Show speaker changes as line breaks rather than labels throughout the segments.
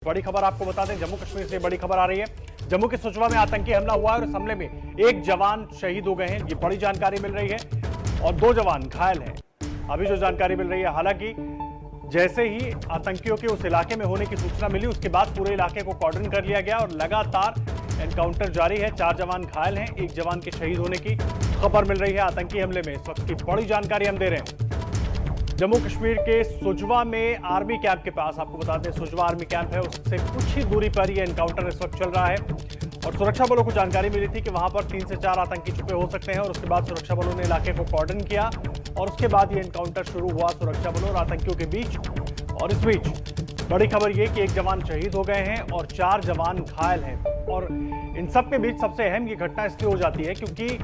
बड़ी खबर आपको बता दें, जम्मू कश्मीर से बड़ी खबर आ रही है। जम्मू के सुचवा में आतंकी हमला हुआ है और इस हमले में एक जवान शहीद हो गए हैं, ये बड़ी जानकारी मिल रही है और 2 जवान घायल हैं। अभी जो जानकारी मिल रही है, हालांकि जैसे ही आतंकियों के उस इलाके में होने की सूचना मिली, उसके बाद पूरे इलाके को कॉर्डन कर लिया गया और लगातार एनकाउंटर जारी है। 4 जवान घायल हैं, 1 जवान के शहीद होने की खबर मिल रही है। आतंकी हमले में इस वक्त की बड़ी जानकारी हम दे रहे हैं। जम्मू कश्मीर के सुजवा में आर्मी कैंप के पास, आपको बता दें सुजवा आर्मी कैंप है, उससे कुछ ही दूरी पर यह एनकाउंटर इस वक्त चल रहा है और सुरक्षा बलों को जानकारी मिली थी कि वहां पर 3 से 4 आतंकी छुपे हो सकते हैं और उसके बाद सुरक्षा बलों ने इलाके को कॉर्डन किया और उसके बाद ये एनकाउंटर शुरू हुआ सुरक्षा बलों और आतंकियों के बीच। और इस बीच बड़ी खबर यह कि 1 जवान शहीद हो गए हैं और 4 जवान घायल हैं। और इन सब के बीच सबसे अहम ये घटना इसलिए हो जाती है क्योंकि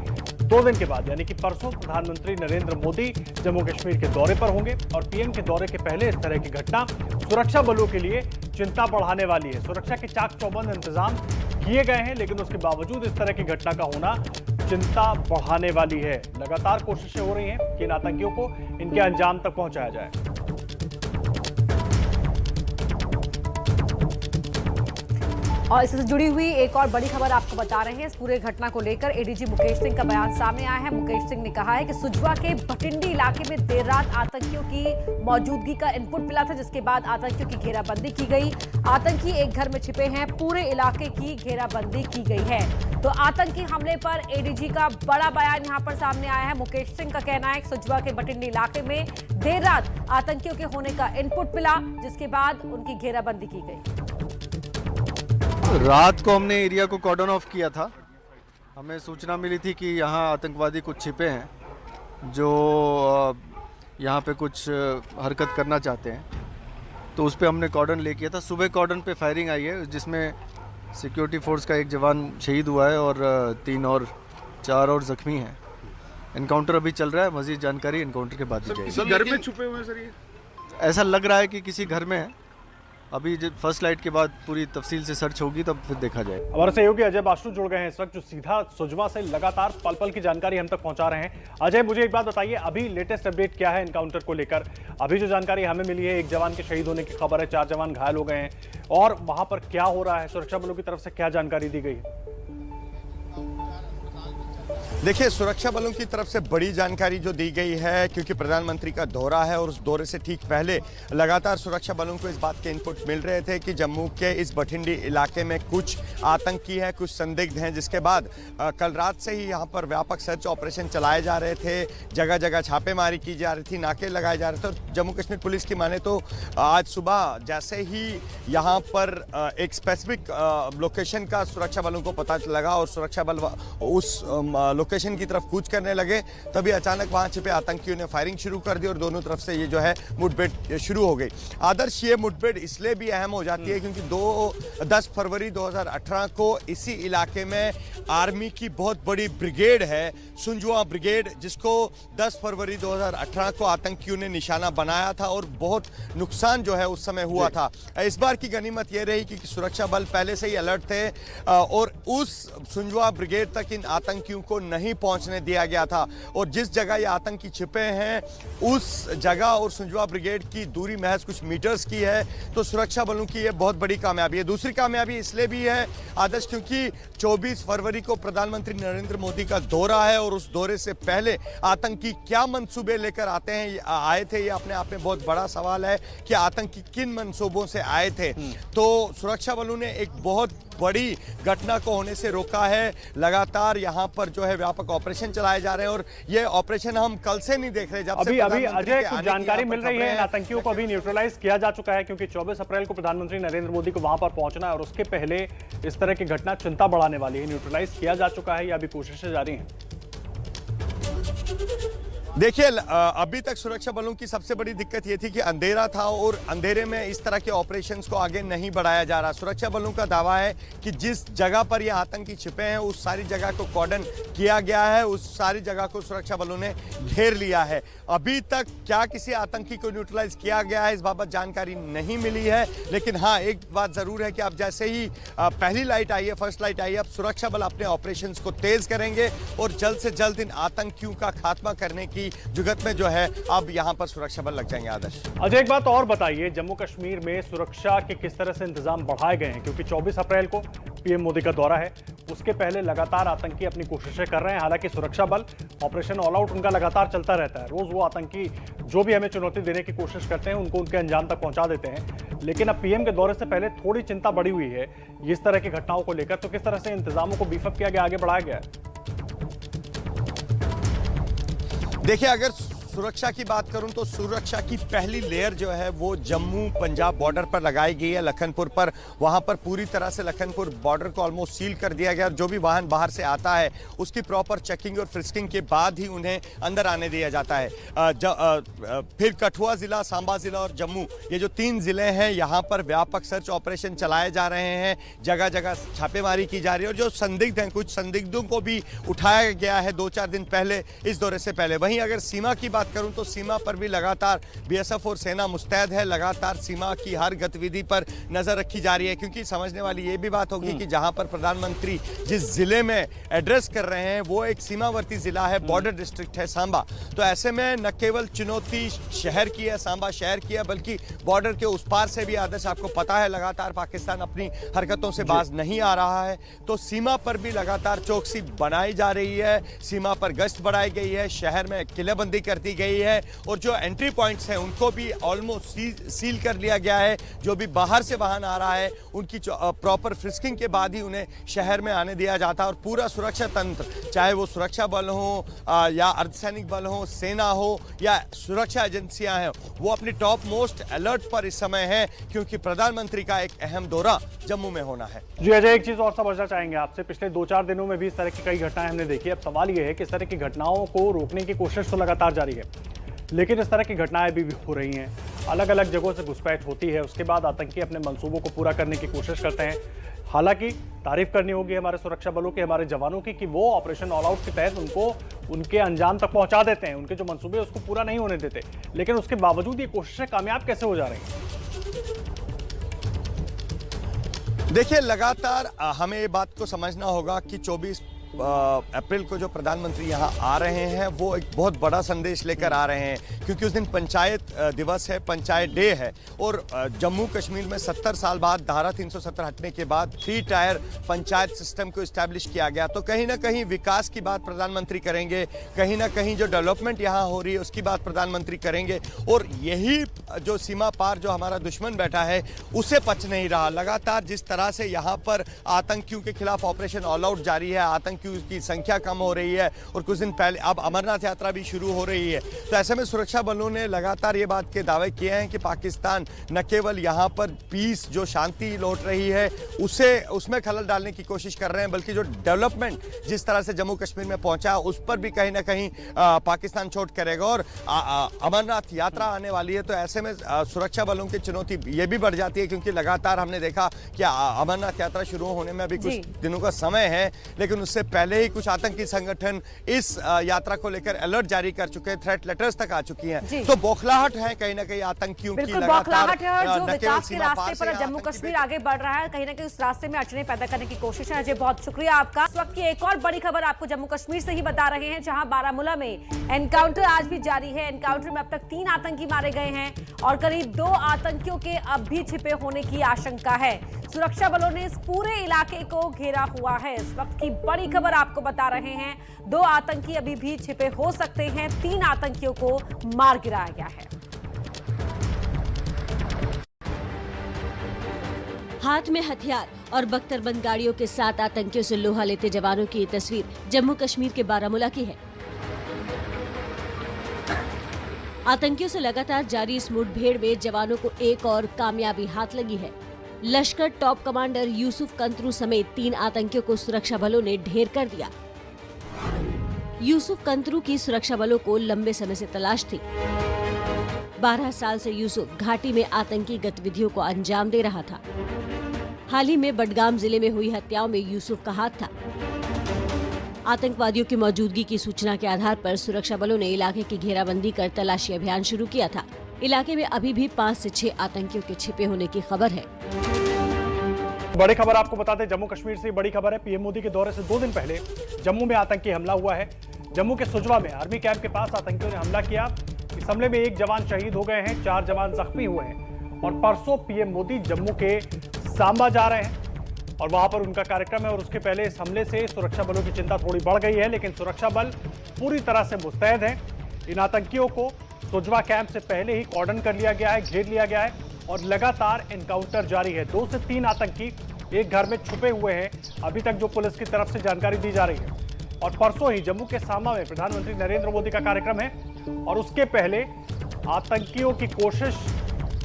2 दिन के बाद यानी कि परसों प्रधानमंत्री नरेंद्र मोदी जम्मू कश्मीर के दौरे पर होंगे और पीएम के दौरे के पहले इस तरह की घटना सुरक्षा बलों के लिए चिंता बढ़ाने वाली है। सुरक्षा के चाक चौबंद इंतजाम किए गए हैं, लेकिन उसके बावजूद इस तरह की घटना का होना चिंता बढ़ाने वाली है। लगातार कोशिशें हो रही हैं कि इन आतंकियों को इनके अंजाम तक पहुंचाया जाए।
और इससे जुड़ी हुई एक और बड़ी खबर आपको बता रहे हैं। इस पूरे घटना को लेकर एडीजी मुकेश सिंह का बयान सामने आया है। मुकेश सिंह ने कहा है कि सुजवा के भटिंडी इलाके में देर रात आतंकियों की मौजूदगी का इनपुट मिला था, जिसके बाद आतंकियों की घेराबंदी की गई। आतंकी एक घर में छिपे हैं, पूरे इलाके की घेराबंदी की गई है। तो आतंकी हमले पर एडीजी का बड़ा बयान यहाँ पर सामने आया है। मुकेश सिंह का कहना है कि सुजवा के भटिंडी इलाके में देर रात आतंकियों के होने का इनपुट मिला, जिसके बाद उनकी घेराबंदी की गई।
रात को हमने एरिया को कॉर्डन ऑफ किया था। हमें सूचना मिली थी कि यहाँ आतंकवादी कुछ छिपे हैं जो यहाँ पे कुछ हरकत करना चाहते हैं, तो उस पर हमने कॉर्डन ले किया था। सुबह कॉर्डन पे फायरिंग आई है, जिसमें सिक्योरिटी फोर्स का 1 जवान शहीद हुआ है और 4 और जख्मी हैं। एनकाउंटर अभी चल रहा है, मजीद जानकारी एनकाउंटर के बाद दी जाएगी।
घर में छुपे हुए हैं सर, ये
ऐसा लग रहा है कि किसी घर में है। अभी फर्स्ट लाइट के बाद पूरी तफसील से सर्च होगी, तब फिर देखा जाए।
हमारे सहयोगी अजय बासु जुड़ गए हैं इस वक्त, जो सीधा सुजवा से लगातार पल पल की जानकारी हम तक पहुंचा रहे हैं। अजय, मुझे एक बात बताइए, अभी लेटेस्ट अपडेट क्या है एनकाउंटर को लेकर? अभी जो जानकारी हमें मिली है, 1 जवान के शहीद होने की खबर है, 4 जवान घायल हो गए हैं, और वहां पर क्या हो रहा है, सुरक्षा बलों की तरफ से क्या जानकारी दी गई है?
देखिए, सुरक्षा बलों की तरफ से बड़ी जानकारी जो दी गई है, क्योंकि प्रधानमंत्री का दौरा है और उस दौरे से ठीक पहले लगातार सुरक्षा बलों को इस बात के इनपुट मिल रहे थे कि जम्मू के इस भटिंडी इलाके में कुछ आतंकी हैं, कुछ संदिग्ध हैं, जिसके बाद कल रात से ही यहाँ पर व्यापक सर्च ऑपरेशन चलाए जा रहे थे। जगह जगह छापेमारी की जा रही थी, नाके लगाए जा रहे थे। और जम्मू कश्मीर पुलिस की माने तो आज सुबह जैसे ही यहाँ पर एक स्पेसिफिक लोकेशन का सुरक्षा बलों को पता लगा और सुरक्षा बल उस लोकेशन की तरफ कूच करने लगे, तभी अचानक वहां छिपे आतंकियों ने फायरिंग शुरू कर दी और दोनों तरफ से ये जो है मुठभेड़ शुरू हो गई। आदर्श, ये मुठभेड़ इसलिए भी अहम हो जाती है क्योंकि 10 फरवरी 2018 को इसी इलाके में आर्मी की बहुत बड़ी ब्रिगेड है, सुंजवा ब्रिगेड, जिसको 10 फरवरी 2018 को आतंकियों ने निशाना बनाया था और बहुत नुकसान जो है उस समय हुआ था। इस बार की गनीमत यह रही कि सुरक्षा बल पहले से ही अलर्ट थे और उस सुंजवा ब्रिगेड तक इन आतंकियों को नहीं पहुंचने दिया गया था। और जिस जगह ये आतंकी छिपे हैं, उस जगह और सुंजवा ब्रिगेड की दूरी महज कुछ मीटर्स की है। तो सुरक्षा बलों की ये बहुत बड़ी कामयाबी है। दूसरी कामयाबी इसलिए भी है आदर्श, क्योंकि 24 फरवरी को प्रधानमंत्री नरेंद्र मोदी का दौरा है और उस दौरे से पहले आतंकी क्या मंसूबे लेकर आए थे, ये अपने आप में बहुत बड़ा सवाल है कि आतंकी किन मंसूबों से आए थे। तो सुरक्षा बलों ने एक बहुत बड़ी घटना को होने से रोका है। लगातार यहाँ पर जो है व्यापक ऑपरेशन चलाए जा रहे हैं और ये ऑपरेशन हम कल से नहीं देख रहे। जब
अभी अजय, कुछ जानकारी मिल रही है, इन आतंकियों को अभी न्यूट्रलाइज किया जा चुका है क्योंकि 24 अप्रैल को प्रधानमंत्री नरेंद्र मोदी को वहां पर पहुंचना है और उसके पहले इस तरह की घटना चिंता बढ़ाने वाली है। न्यूट्रलाइज किया जा चुका है या अभी कोशिशें जारी हैं?
देखिए, अभी तक सुरक्षा बलों की सबसे बड़ी दिक्कत यह थी कि अंधेरा था और अंधेरे में इस तरह के ऑपरेशंस को आगे नहीं बढ़ाया जा रहा। सुरक्षा बलों का दावा है कि जिस जगह पर ये आतंकी छिपे हैं, उस सारी जगह को कॉर्डन किया गया है, उस सारी जगह को सुरक्षा बलों ने घेर लिया है। अभी तक क्या किसी आतंकी को न्यूट्रलाइज किया गया है, इस बाबत जानकारी नहीं मिली है। लेकिन हाँ, एक बात जरूर है कि अब जैसे ही पहली लाइट आई है, फर्स्ट लाइट आई है, अब सुरक्षा बल अपने ऑपरेशंस को तेज करेंगे और जल्द से जल्द इन आतंकियों का खात्मा करने की की जुगत में जो है अब यहाँ पर सुरक्षा बल लग जाएंगे। आदर्श,
अजय एक बात और बताइए, जम्मू कश्मीर में सुरक्षा के किस तरह से इंतजाम बढ़ाए गए हैं, क्योंकि 24 अप्रैल को पीएम मोदी का दौरा है, उसके पहले लगातार आतंकी अपनी कोशिशें कर रहे हैं। हालांकि सुरक्षा बल ऑपरेशन ऑल आउट उनका लगातार चलता रहता है, रोज वो आतंकी जो भी हमें चुनौती देने की कोशिश करते हैं उनको उनके अंजाम तक पहुंचा देते हैं। लेकिन अब पीएम के दौरे से पहले थोड़ी चिंता बढ़ी हुई है इस तरह की घटनाओं को लेकर, तो किस तरह से इंतजामों को बीफअप किया गया, आगे बढ़ाया गया है?
देखिए, अगर सुरक्षा की बात करूं तो सुरक्षा की पहली लेयर जो है वो जम्मू पंजाब बॉर्डर पर लगाई गई है, लखनपुर पर। वहां पर पूरी तरह से लखनपुर बॉर्डर को ऑलमोस्ट सील कर दिया गया। जो भी वाहन बाहर से आता है उसकी प्रॉपर चेकिंग और फ्रिस्किंग के बाद ही उन्हें अंदर आने दिया जाता है। फिर कठुआ जिला, सांबा जिला और जम्मू, ये जो 3 जिले हैं, यहाँ पर व्यापक सर्च ऑपरेशन चलाए जा रहे हैं। जगह जगह छापेमारी की जा रही है और जो संदिग्ध हैं, कुछ संदिग्धों को भी उठाया गया है 2-4 दिन पहले, इस दौरे से पहले। वहीं अगर सीमा की बात करूं तो सीमा पर भी लगातार बीएसएफ और सेना मुस्तैद है। लगातार सीमा की हर गतिविधि पर नजर रखी जा रही है, क्योंकि समझने वाली ये भी बात होगी कि जहां पर प्रधानमंत्री जिस जिले में एड्रेस कर रहे हैं वो एक सीमावर्ती जिला है, बॉर्डर डिस्ट्रिक्ट है सांबा। तो ऐसे में न केवल चुनौती शहर की है, सांबा शहर की है, बल्कि बॉर्डर के उस पार से भी, आदर्श आपको पता है, लगातार पाकिस्तान अपनी हरकतों से बाज नहीं आ रहा है। तो सीमा पर भी लगातार चौकसी बनाई जा रही है, सीमा पर गश्त बढ़ाई गई है, शहर में किलेबंदी कर दी गई है और जो एंट्री पॉइंट्स हैं उनको भी ऑलमोस्ट सील कर लिया गया है। जो भी बाहर से वाहन आ रहा है उनकी प्रॉपर फ्रिस्किंग के बाद ही उन्हें शहर में आने दिया जाता है। और पूरा सुरक्षा तंत्र, चाहे वो सुरक्षा बल हो या अर्धसैनिक बल हो, सेना हो या सुरक्षा एजेंसियां हैं, वो अपनी टॉप मोस्ट अलर्ट पर इस समय है, क्योंकि प्रधानमंत्री का एक अहम दौरा जम्मू में होना है।
जी अजय, एक चीज और समझना चाहेंगे आपसे, पिछले 2-4 दिनों में भी इस तरह की कई घटनाएं हमने देखी। अब सवाल यह है कि इस तरह की घटनाओं को रोकने की कोशिश तो लगातार जारी है, लेकिन इस तरह की घटनाएं भी हो रही हैं। अलग अलग जगहों से घुसपैठ होती है, उसके बाद आतंकी अपने मंसूबों को पूरा करने की कोशिश करते हैं। हालांकि तारीफ करनी होगी हमारे सुरक्षा बलों की, हमारे जवानों की, कि वो ऑपरेशन ऑल आउट के तहत उनको उनके अंजाम तक पहुंचा देते हैं, उनके जो मंसूबे उसको पूरा नहीं होने देते। लेकिन उसके बावजूद ये कोशिशें कामयाब कैसे हो जा रही हैं?
देखिए, लगातार हमें ये बात को समझना होगा कि 24 अप्रैल को जो प्रधानमंत्री यहाँ आ रहे हैं वो एक बहुत बड़ा संदेश लेकर आ रहे हैं, क्योंकि उस दिन पंचायत दिवस है, पंचायत डे है। और जम्मू कश्मीर में 70 साल बाद धारा 370 हटने के बाद 3 टायर पंचायत सिस्टम को इस्टेब्लिश किया गया। तो कहीं ना कहीं विकास की बात प्रधानमंत्री करेंगे, कहीं ना कहीं जो डेवलपमेंट यहाँ हो रही है उसकी बात प्रधानमंत्री करेंगे। और यही जो सीमा पार जो हमारा दुश्मन बैठा है उसे पच नहीं रहा। लगातार जिस तरह से यहाँ पर आतंकियों के खिलाफ ऑपरेशन ऑल आउट जारी है, आतंकी की संख्या कम हो रही है और कुछ दिन पहले अब अमरनाथ यात्रा भी शुरू हो रही है। तो ऐसे में सुरक्षा बलों ने लगातार ये बात के दावे किए हैं कि पाकिस्तान न केवल यहाँ पर पीस, जो शांति लौट रही है, उसमें खलल डालने की कोशिश कर रहे हैं, बल्कि जो डेवलपमेंट जिस तरह से जम्मू कश्मीर में पहुंचा उस पर भी कहीं ना कहीं पाकिस्तान चोट करेगा। और अमरनाथ यात्रा आने वाली है, तो ऐसे में सुरक्षा बलों की चुनौती ये भी बढ़ जाती है, क्योंकि लगातार हमने देखा कि अमरनाथ यात्रा शुरू होने में अभी कुछ दिनों का समय है, लेकिन उससे पहले ही कुछ आतंकी संगठन इस यात्रा को लेकर अलर्ट जारी कर चुके हैं, थ्रेट लेटर्स तक आ चुकी हैं। तो बौखलाहट है कहीं ना कहीं आतंकियों की,
बौखलाहट है। और जो विकास के रास्ते पर जम्मू कश्मीर आगे बढ़ रहा है, कहीं ना कहीं उस रास्ते में अड़चने पैदा करने की कोशिश है। अजय, बहुत शुक्रिया आपका। इस वक्त की एक और बड़ी खबर आपको जम्मू कश्मीर से ही बता रहे हैं, जहां बारामूला में एनकाउंटर आज भी जारी है। एनकाउंटर में अब तक 3 आतंकी मारे गए हैं और करीब 2 आतंकियों के अब भी छिपे होने की आशंका है। सुरक्षा बलों ने इस पूरे इलाके को घेरा हुआ है। इस वक्त की बड़ी खबर आपको बता रहे हैं, 2 आतंकी अभी भी छिपे हो सकते हैं। 3 आतंकियों को मार गिराया गया है।
हाथ में हथियार और बख्तरबंद गाड़ियों के साथ आतंकियों से लोहा लेते जवानों की ये तस्वीर जम्मू कश्मीर के बारामूला की है। आतंकियों से लगातार जारी इस मुठभेड़ में जवानों को एक और कामयाबी हाथ लगी है। लश्कर टॉप कमांडर यूसुफ कंतरू समेत 3 आतंकियों को सुरक्षा बलों ने ढेर कर दिया। यूसुफ कंतरू की सुरक्षा बलों को लंबे समय से तलाश थी। 12 साल से यूसुफ घाटी में आतंकी गतिविधियों को अंजाम दे रहा था। हाल ही में बडगाम जिले में हुई हत्याओं में यूसुफ का हाथ था। आतंकवादियों की मौजूदगी की सूचना के आधार पर सुरक्षा बलों ने इलाके की घेराबंदी कर तलाशी अभियान शुरू किया था। इलाके में अभी भी 5 से 6 आतंकियों के छिपे होने की खबर है।
बड़ी खबर आपको बता दें, जम्मू कश्मीर से बड़ी खबर है। पीएम मोदी के दौरे से 2 दिन पहले जम्मू में आतंकी हमला हुआ है। जम्मू के सुजवा में आर्मी कैंप के पास आतंकियों ने हमला किया। इस हमले में 1 जवान शहीद हो गए हैं, 4 जवान जख्मी हुए हैं और परसों पीएम मोदी जम्मू के सांबा जा रहे हैं और वहां पर उनका कार्यक्रम है। और उसके पहले इस हमले से सुरक्षा बलों की चिंता थोड़ी बढ़ गई है, लेकिन सुरक्षा बल पूरी तरह से मुस्तैद है। इन आतंकियों को सुजवा कैंप से पहले ही कॉर्डन कर लिया गया है, घेर लिया गया है और लगातार एनकाउंटर जारी है। 2 से 3 आतंकी एक घर में छुपे हुए हैं, अभी तक जो पुलिस की तरफ से जानकारी दी जा रही है। और परसों ही जम्मू के सांबा में प्रधानमंत्री नरेंद्र मोदी का कार्यक्रम है और उसके पहले आतंकियों की कोशिश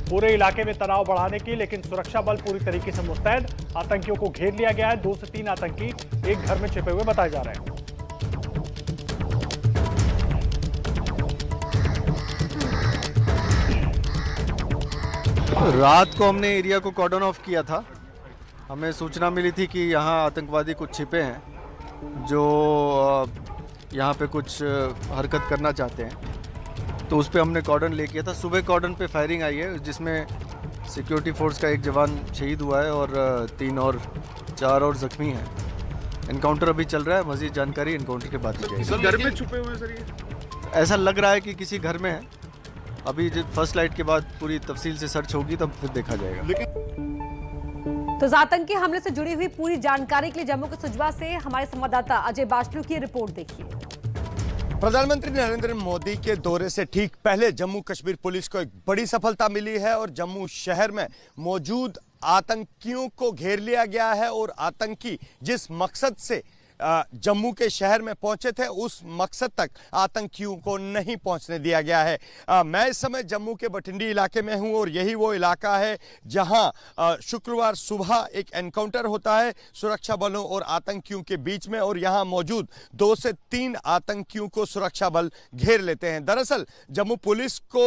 पूरे इलाके में तनाव बढ़ाने की, लेकिन सुरक्षा बल पूरी तरीके से मुस्तैद। आतंकियों को घेर लिया गया है। 2 से 3 आतंकी एक घर में छिपे हुए बताए जा रहे हैं।
रात को हमने एरिया को कॉर्डन ऑफ किया था। हमें सूचना मिली थी कि यहाँ आतंकवादी कुछ छिपे हैं जो यहाँ पे कुछ हरकत करना चाहते हैं, तो उस पर हमने कॉर्डन ले किया था। सुबह कॉर्डन पे फायरिंग आई है जिसमें सिक्योरिटी फोर्स का 1 जवान शहीद हुआ है और 4 और जख्मी हैं। एनकाउंटर अभी चल रहा है, मजीद जानकारी एनकाउंटर के बाद दी जाएगी।
घर में छुपे हुए सर ये
ऐसा लग रहा है कि किसी घर में है। अभी फर्स्ट लाइट के बाद पूरी तफसील से सर्च होगी तब फिर देखा जाएगा।
तो इस आतंकी हमले से जुड़ी हुई पूरी जानकारी के लिए जम्मू के सुजवा से हमारे संवाददाता अजय बाचलू की रिपोर्ट देखिए।
प्रधानमंत्री नरेंद्र मोदी के दौरे से ठीक पहले जम्मू कश्मीर पुलिस को एक बड़ी सफलता मिली है और जम्मू शहर में मौजूद आतंकियों को घेर लिया गया है और आतंकी जिस मकसद से जम्मू के शहर में पहुंचे थे उस मकसद तक आतंकियों को नहीं पहुंचने दिया गया है। मैं इस समय जम्मू के बठिंडी इलाके में हूं और यही वो इलाका है जहां शुक्रवार सुबह एक एनकाउंटर होता है सुरक्षा बलों और आतंकियों के बीच में और यहां मौजूद 2 से 3 आतंकियों को सुरक्षा बल घेर लेते हैं। दरअसल जम्मू पुलिस को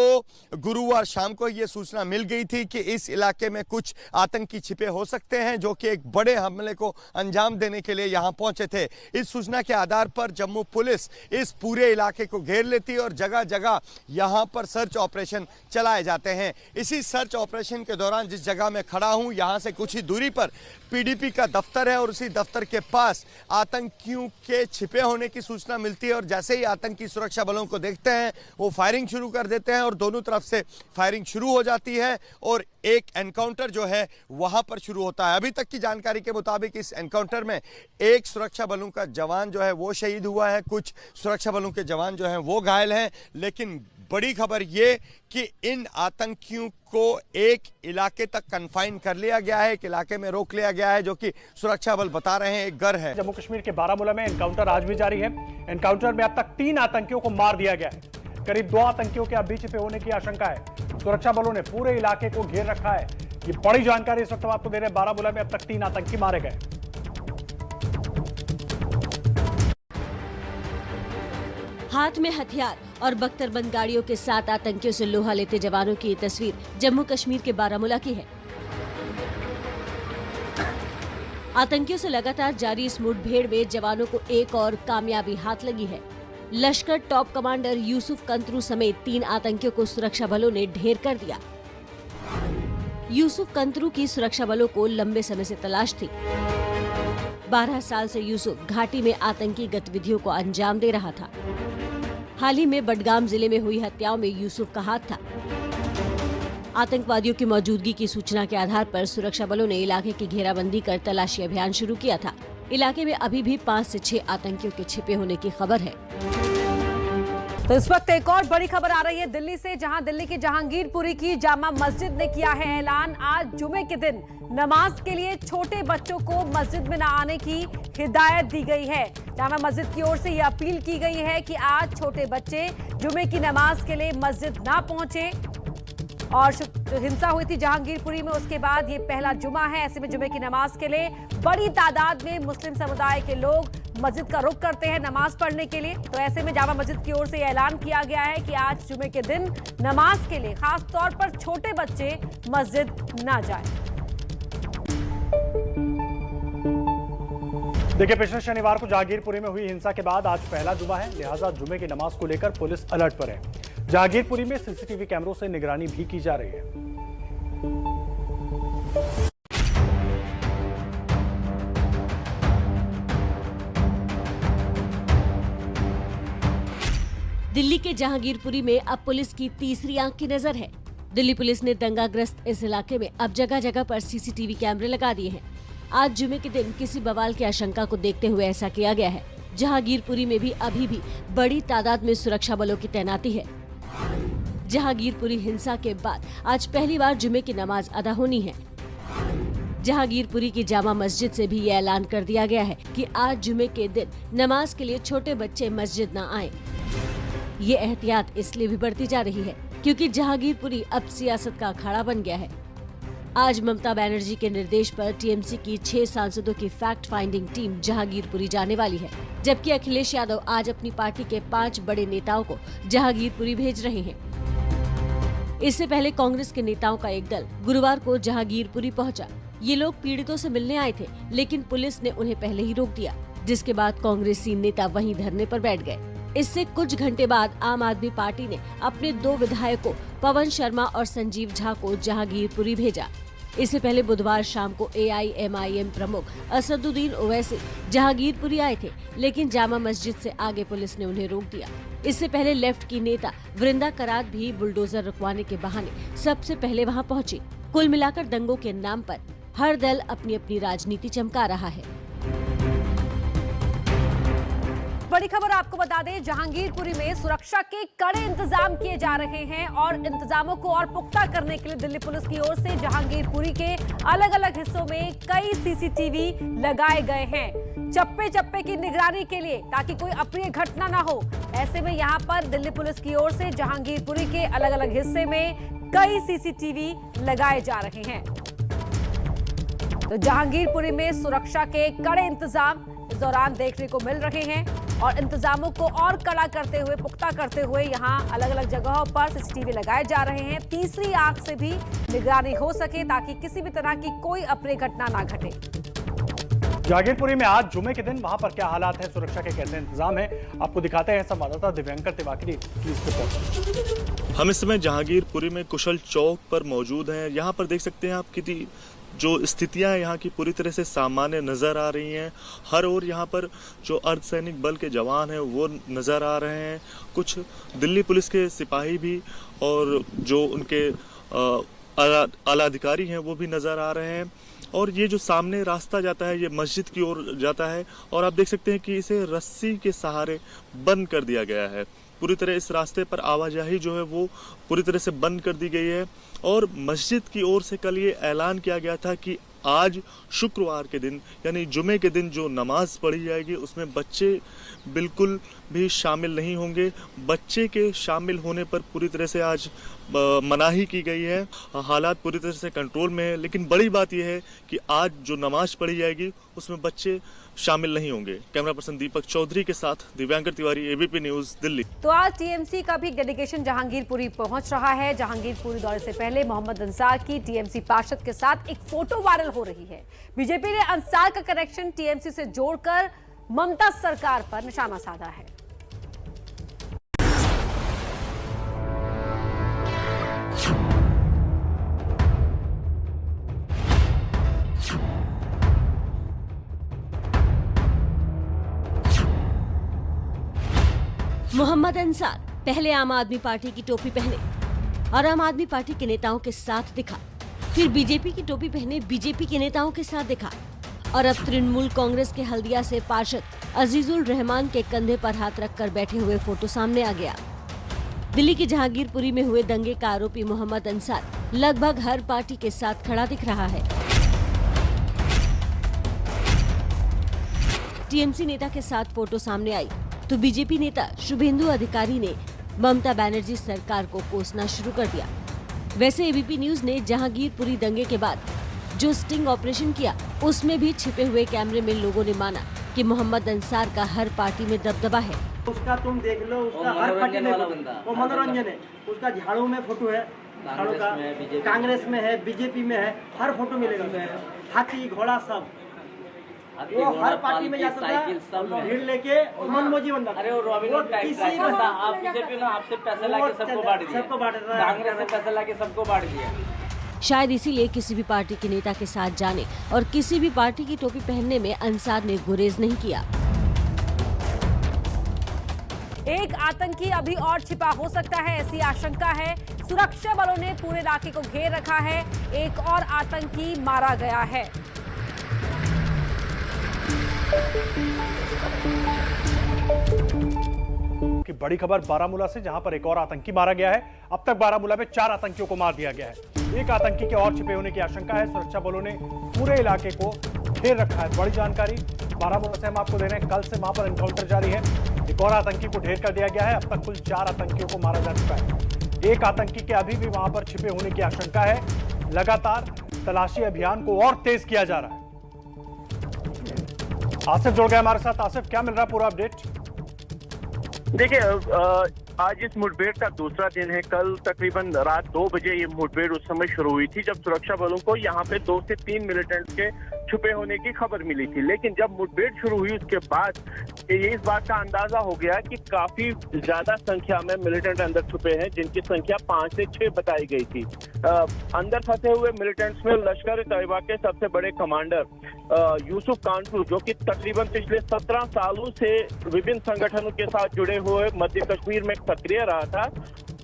गुरुवार शाम को यह सूचना मिल गई थी कि इस इलाके में कुछ आतंकी छिपे हो सकते हैं जो कि एक बड़े हमले को अंजाम देने के लिए यहां पहुंचे थे। इस सूचना के आधार पर जम्मू पुलिस इस पूरे इलाके को घेर लेती है और जगह जगह यहां पर सर्च ऑपरेशन चलाए जाते हैं। इसी सर्च ऑपरेशन के दौरान जिस जगह में खड़ा हूं यहां से कुछ ही दूरी पर पीडीपी का दफ्तर है और उसी दफ्तर के पास आतंकियों के छिपे होने की सूचना मिलती है और जैसे ही आतंकी सुरक्षा बलों को देखते हैं वो फायरिंग शुरू कर देते हैं और दोनों तरफ से फायरिंग शुरू हो जाती है और एक एनकाउंटर जो है वहां पर शुरू होता है। अभी तक की जानकारी के मुताबिक इस एनकाउंटर में एक सुरक्षा बलों का जवान जो है वो शहीद हुआ है, कुछ सुरक्षा बलों के जवान जो हैं वो घायल हैं। लेकिन बड़ी खबर ये कि इन आतंकियों को एक इलाके तक कन्फाइन कर लिया गया है, एक इलाके में रोक लिया गया है जो कि सुरक्षा बल बता रहे हैं एक घर है।
जम्मू कश्मीर के बारामूला में एनकाउंटर आज भी जारी है। एनकाउंटर में अब तक 3 आतंकियों को मार दिया गया है। करीब 2 आतंकियों के अभी छिपे होने की आशंका है। सुरक्षा बलों ने पूरे इलाके को घेर रखा है। ये बड़ी जानकारी इस वक्त हम आपको दे रहे हैं। बारामूला में अब तक 3 आतंकी मारे गए।
हाथ में हथियार और बख्तरबंद गाड़ियों के साथ आतंकियों से लोहा लेते जवानों की ये तस्वीर जम्मू कश्मीर के बारामूला की है। आतंकियों से लगातार जारी इस मुठभेड़ में जवानों को एक और कामयाबी हाथ लगी है। लश्कर टॉप कमांडर यूसुफ कंतरू समेत 3 आतंकियों को सुरक्षा बलों ने ढेर कर दिया। यूसुफ कंतरू की सुरक्षा बलों को लंबे समय से तलाश थी। 12 साल से यूसुफ घाटी में आतंकी गतिविधियों को अंजाम दे रहा था। हाल ही में बडगाम जिले में हुई हत्याओं में यूसुफ का हाथ था। आतंकवादियों की मौजूदगी की सूचना के आधार पर सुरक्षा बलों ने इलाके की घेराबंदी कर तलाशी अभियान शुरू किया था। इलाके में अभी भी 5 से 6 आतंकियों के छिपे होने की खबर है।
तो इस वक्त एक और बड़ी खबर आ रही है दिल्ली से, जहां दिल्ली की जहांगीरपुरी की जामा मस्जिद ने किया है ऐलान। आज जुमे के दिन नमाज के लिए छोटे बच्चों को मस्जिद में न आने की हिदायत दी गई है। जामा मस्जिद की ओर से यह अपील की गई है कि आज छोटे बच्चे जुमे की नमाज के लिए मस्जिद ना पहुंचे। और जो हिंसा हुई थी जहांगीरपुरी में उसके बाद ये पहला जुमा है। ऐसे में जुमे की नमाज के लिए बड़ी तादाद में मुस्लिम समुदाय के लोग मस्जिद का रुख करते हैं नमाज पढ़ने के लिए। तो ऐसे में जामा मस्जिद की ओर से यह ऐलान किया गया है कि आज जुमे के दिन नमाज के लिए खास तौर पर छोटे बच्चे मस्जिद ना जाएं।
देखिए, पिछले शनिवार को जहांगीरपुरी में हुई हिंसा के बाद आज पहला जुमा है, लिहाजा जुमे की नमाज को लेकर पुलिस अलर्ट पर है। जहांगीरपुरी में सीसीटीवी कैमरों से निगरानी भी की जा रही है।
दिल्ली के जहांगीरपुरी में अब पुलिस की तीसरी आंख की नजर है। दिल्ली पुलिस ने दंगाग्रस्त इस इलाके में अब जगह जगह पर सीसीटीवी कैमरे लगा दिए हैं। आज जुमे के दिन किसी बवाल की आशंका को देखते हुए ऐसा किया गया है। जहांगीरपुरी में भी अभी भी बड़ी तादाद में सुरक्षा बलों की तैनाती है। जहांगीरपुरी हिंसा के बाद आज पहली बार जुमे की नमाज अदा होनी है। जहांगीरपुरी की जामा मस्जिद से भी ये ऐलान कर दिया गया है कि आज जुमे के दिन नमाज के लिए छोटे बच्चे मस्जिद न आएं। ये एहतियात इसलिए भी बढ़ती जा रही है क्योंकि जहांगीरपुरी अब सियासत का अखाड़ा बन गया है। आज ममता बनर्जी के निर्देश पर टीएमसी की 6 सांसदों की फैक्ट फाइंडिंग टीम जहांगीरपुरी जाने वाली है, जबकि अखिलेश यादव आज अपनी पार्टी के 5 बड़े नेताओं को जहांगीरपुरी भेज रहे हैं। इससे पहले कांग्रेस के नेताओं का एक दल गुरुवार को जहांगीरपुरी पहुंचा। ये लोग पीड़ितों से मिलने आए थे, लेकिन पुलिस ने उन्हें पहले ही रोक दिया, जिसके बाद कांग्रेसी नेता वहीं धरने पर बैठ गए। इससे कुछ घंटे बाद आम आदमी पार्टी ने अपने 2 विधायकों पवन शर्मा और संजीव झा को जहांगीरपुरी भेजा। इससे पहले बुधवार शाम को AIMIM प्रमुख असदुद्दीन ओवैसी जहांगीरपुरी आए थे, लेकिन जामा मस्जिद से आगे पुलिस ने उन्हें रोक दिया। इससे पहले लेफ्ट की नेता वृंदा करात भी बुलडोजर रुकवाने के बहाने सबसे पहले वहां पहुंची। कुल मिलाकर दंगों के नाम पर हर दल अपनी अपनी राजनीति चमका रहा है।
बड़ी खबर आपको बता दें, जहांगीरपुरी में सुरक्षा के कड़े इंतजाम किए जा रहे हैं और इंतजामों को और पुख्ता करने के लिए दिल्ली पुलिस की ओर से जहांगीरपुरी के अलग अलग हिस्सों में कई सीसीटीवी लगाए गए हैं, चप्पे चप्पे की निगरानी के लिए, ताकि कोई अप्रिय घटना ना हो। ऐसे में यहाँ पर दिल्ली पुलिस की ओर से जहांगीरपुरी के अलग अलग हिस्से में कई सीसीटीवी लगाए जा रहे हैं। तो जहांगीरपुरी में सुरक्षा के कड़े इंतजाम इस दौरान देखने को मिल रहे हैं और इंतजामों को और कड़ा करते हुए, पुख्ता करते हुए यहाँ अलग अलग जगहों पर सीसीटीवी लगाए जा रहे हैं। तीसरी आंख से भी निगरानी हो सके ताकि किसी भी तरह की कोई अप्रिय घटना ना घटे।
जहांगीरपुरी में आज जुमे के दिन वहां पर क्या हालात है, सुरक्षा के कैसे इंतजाम है, आपको दिखाते हैं संवाददाता दिव्यांकर तिवारी की रिपोर्ट।
हम इस समय जहांगीरपुरी में कुशल चौक पर मौजूद हैं। यहाँ पर देख सकते हैं आप कि जो स्थितियां यहाँ की पूरी तरह से सामान्य नज़र आ रही हैं। हर ओर यहाँ पर जो अर्धसैनिक बल के जवान हैं वो नज़र आ रहे हैं, कुछ दिल्ली पुलिस के सिपाही भी और जो उनके आला अधिकारी हैं वो भी नज़र आ रहे हैं। और ये जो सामने रास्ता जाता है ये मस्जिद की ओर जाता है और आप देख सकते हैं कि इसे रस्सी के सहारे बंद कर दिया गया है। पूरी तरह इस रास्ते पर आवाजाही जो है वो पूरी तरह से बंद कर दी गई है। और मस्जिद की ओर से कल ये ऐलान किया गया था कि आज शुक्रवार के दिन यानी जुमे के दिन जो नमाज पढ़ी जाएगी उसमें बच्चे बिल्कुल भी शामिल नहीं होंगे। बच्चे के शामिल होने पर पूरी तरह से आज मनाही की गई है। हालात पूरी तरह से कंट्रोल में है, लेकिन बड़ी बात यह है कि आज जो नमाज पढ़ी जाएगी उसमें बच्चे शामिल नहीं होंगे। कैमरा पर्सन दीपक चौधरी के साथ दिव्यांकर तिवारी, ABP न्यूज, दिल्ली।
तो आज टीएमसी का भी डेलीगेशन जहांगीरपुरी पहुंच रहा है। जहांगीरपुरी दौरे से पहले मोहम्मद अंसार की टीएमसी पार्षद के साथ एक फोटो वायरल हो रही है। बीजेपी ने अंसार का कनेक्शन टीएमसी से जोड़कर ममता सरकार पर निशाना साधा है।
मोहम्मद अंसार पहले आम आदमी पार्टी की टोपी पहने और आम आदमी पार्टी के नेताओं के साथ दिखा, फिर बीजेपी की टोपी पहने बीजेपी के नेताओं के साथ दिखा और अब तृणमूल कांग्रेस के हल्दिया से पार्षद अजीजुल रहमान के कंधे पर हाथ रखकर बैठे हुए फोटो सामने आ गया। दिल्ली के जहांगीरपुरी में हुए दंगे का आरोपी मोहम्मद अंसार लगभग हर पार्टी के साथ खड़ा दिख रहा है। टीएमसी नेता के साथ फोटो सामने आई तो बीजेपी नेता शुभेंदु अधिकारी ने ममता बनर्जी सरकार को कोसना शुरू कर दिया। वैसे ABP न्यूज ने जहांगीरपुरी दंगे के बाद जो स्टिंग ऑपरेशन किया उसमें भी छिपे हुए कैमरे में लोगों ने माना कि मोहम्मद अंसार का हर पार्टी में दबदबा है।
उसका तुम देख लो, उसका हर पार्टी में वो मनोरंजन है। उसका झाड़ू में फोटो है, झाड़ू का कांग्रेस में है, बीजेपी में है, हर फोटो मिलेगा। हाथी घोड़ा सब वो हर पार्टी में जाता था, भीड़ लेके मनमोजी बनता था।
अरे वो रॉबिन टाइप था। आप बीजेपी ना आपसे पैसे लाके सबको बांट दिया, कांग्रेस से पैसे लाके सबको बांट दिया।
शायद इसीलिए किसी भी पार्टी के नेता के साथ जाने और किसी भी पार्टी की टोपी पहनने में अंसार ने गुरेज नहीं किया।
एक आतंकी अभी और छिपा हो सकता है, ऐसी आशंका है। सुरक्षा बलों ने पूरे इलाके को घेर रखा है। एक और आतंकी मारा गया है।
की बड़ी खबर बारामूला से, जहां पर एक और आतंकी मारा गया है। अब तक बारामूला में 4 आतंकियों को मार दिया गया है। एक आतंकी के और छिपे होने की आशंका है। सुरक्षा बलों ने पूरे इलाके को घेर रखा है। बड़ी जानकारी बारामूला से हम आपको दे रहे हैं। कल से वहां पर एनकाउंटर जारी है। एक और आतंकी को ढेर कर दिया गया है। अब तक कुल 4 आतंकियों को मारा जा चुका है। एक आतंकी के अभी भी वहां पर छिपे होने की आशंका है। लगातार तलाशी अभियान को और तेज किया जा रहा है। आसिफ जुड़ गए हमारे साथ। आसिफ, क्या मिल रहा है पूरा अपडेट?
देखिए, आज इस मुठभेड़ का दूसरा दिन है। कल तकरीबन रात 2 बजे ये मुठभेड़ उस समय शुरू हुई थी जब सुरक्षा बलों को यहाँ पे 2 से 3 मिलिटेंट्स के छुपे होने की खबर मिली थी। लेकिन जब मुठभेड़ शुरू हुई उसके बाद ये इस बात का अंदाजा हो गया कि काफी ज्यादा संख्या में मिलिटेंट अंदर छुपे हैं, जिनकी संख्या 5 से 6 बताई गई थी। अंदर फंसे हुए मिलिटेंट्स में लश्कर ए तैयबा के सबसे बड़े कमांडर यूसुफ कांटू, जो कि तकरीबन पिछले 17 सालों से विभिन्न संगठनों के साथ जुड़े हुए मध्य कश्मीर में सक्रिय रहा था,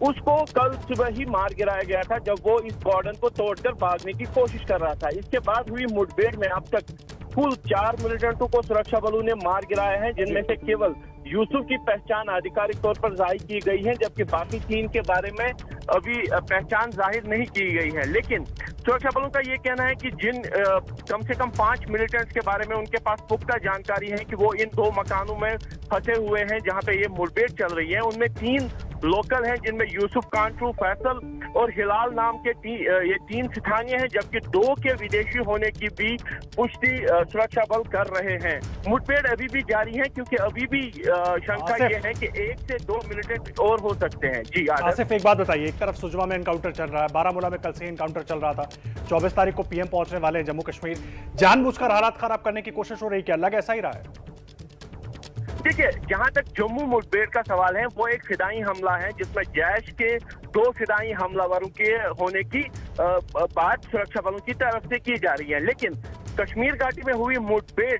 उसको कल सुबह ही मार गिराया गया था जब वो इस कॉर्डन को तोड़कर भागने की कोशिश कर रहा था। इसके बाद हुई मुठभेड़ में अब तक कुल 4 मिलिटेंटों को सुरक्षा बलों ने मार गिराया है, जिनमें से केवल यूसुफ की पहचान आधिकारिक तौर पर जाहिर की गई है, जबकि बाकी 3 के बारे में अभी पहचान जाहिर नहीं की गई है। लेकिन सुरक्षा बलों का ये कहना है कि जिन कम से कम 5 मिलिटेंट्स के बारे में उनके पास पुख्ता जानकारी है कि वो इन 2 मकानों में फंसे हुए हैं जहां पे ये मुठभेड़ चल रही है। उनमें 3 लोकल हैं, जिनमें यूसुफ कांटू, फैसल और हिलाल नाम के ये 3 स्थानीय हैं, जबकि 2 के विदेशी होने की भी पुष्टि सुरक्षा बल कर रहे हैं। मुठभेड़ अभी भी जारी है क्योंकि अभी भी शंका ये है कि 1 से 2 मिलिटेंट और हो सकते हैं। जी
आसिफ, एक बात बताइए, एक तरफ सुजवा में एनकाउंटर चल रहा है, बारामूला में कल से एनकाउंटर चल रहा था, 24 तारीख को पीएम पहुंचने वाले हैं जम्मू कश्मीर। जानबूझकर हालात खराब करने की कोशिश हो रही, क्या लग ऐसा ही रहा है?
देखिए, जहां तक जम्मू मुठभेड़ का सवाल है, वो एक फिदाई हमला है जिसमें जैश के 2 फिदाई हमलावरों के होने की बात सुरक्षा बलों की तरफ से की जा रही है। लेकिन कश्मीर घाटी में हुई मुठभेड़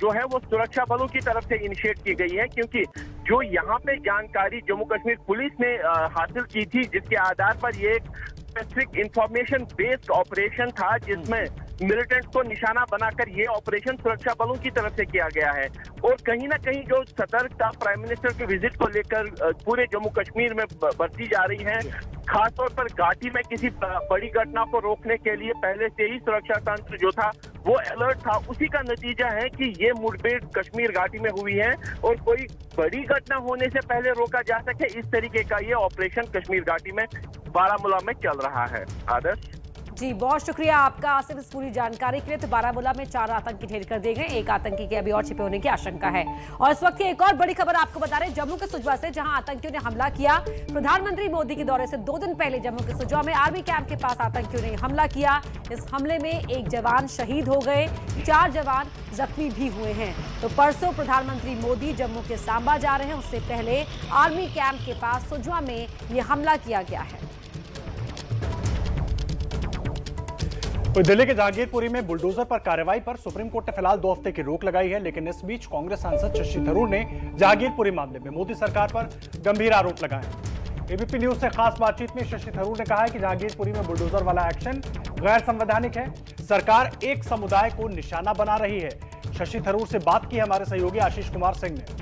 जो है वो सुरक्षा बलों की तरफ से इनिशिएट की गई है, क्योंकि जो यहाँ पे जानकारी जम्मू कश्मीर पुलिस ने हासिल की थी, जिसके आधार पर ये एक स्पेसिफिक इंफॉर्मेशन बेस्ड ऑपरेशन था, जिसमें मिलिटेंट्स को निशाना बनाकर ये ऑपरेशन सुरक्षा बलों की तरफ से किया गया है। और कहीं ना कहीं जो सतर्कता प्राइम मिनिस्टर के विजिट को लेकर पूरे जम्मू कश्मीर में बरती जा रही है, खासतौर पर घाटी में किसी बड़ी घटना को रोकने के लिए पहले से ही सुरक्षा तंत्र जो था वो अलर्ट था, उसी का नतीजा है कि ये मुठभेड़ कश्मीर घाटी में हुई है और कोई बड़ी घटना होने से पहले रोका जा सके, इस तरीके का ये ऑपरेशन कश्मीर घाटी में बारामूला में चल रहा है। आदर्श
जी, बहुत शुक्रिया आपका आसिफ इस पूरी जानकारी के लिए। तो बारामूला में 4 आतंकी ढेर कर दिए गए, एक आतंकी के अभी और छिपे होने की आशंका है। और इस वक्त की एक और बड़ी खबर आपको बता रहे हैं जम्मू के सुजवा से, जहां आतंकियों ने हमला किया। प्रधानमंत्री मोदी के दौरे से 2 दिन पहले जम्मू के सुजवा में आर्मी कैंप के पास आतंकियों ने हमला किया। इस हमले में 1 जवान शहीद हो गए, 4 जवान जख्मी भी हुए हैं। तो परसों प्रधानमंत्री मोदी जम्मू के सांबा जा रहे हैं, उससे पहले आर्मी कैंप के पास सुजवा में यह हमला किया गया है।
तो दिल्ली के जहांगीरपुरी में बुलडोजर पर कार्रवाई पर सुप्रीम कोर्ट ने फिलहाल 2 हफ्ते की रोक लगाई है। लेकिन इस बीच कांग्रेस सांसद शशि थरूर ने जहांगीरपुरी मामले में मोदी सरकार पर गंभीर आरोप लगाए। एबीपी न्यूज से खास बातचीत में शशि थरूर ने कहा है कि जहांगीरपुरी में बुलडोजर वाला एक्शन गैर संवैधानिक है, सरकार एक समुदाय को निशाना बना रही है। शशि थरूर से बात की हमारे सहयोगी आशीष कुमार सिंह ने।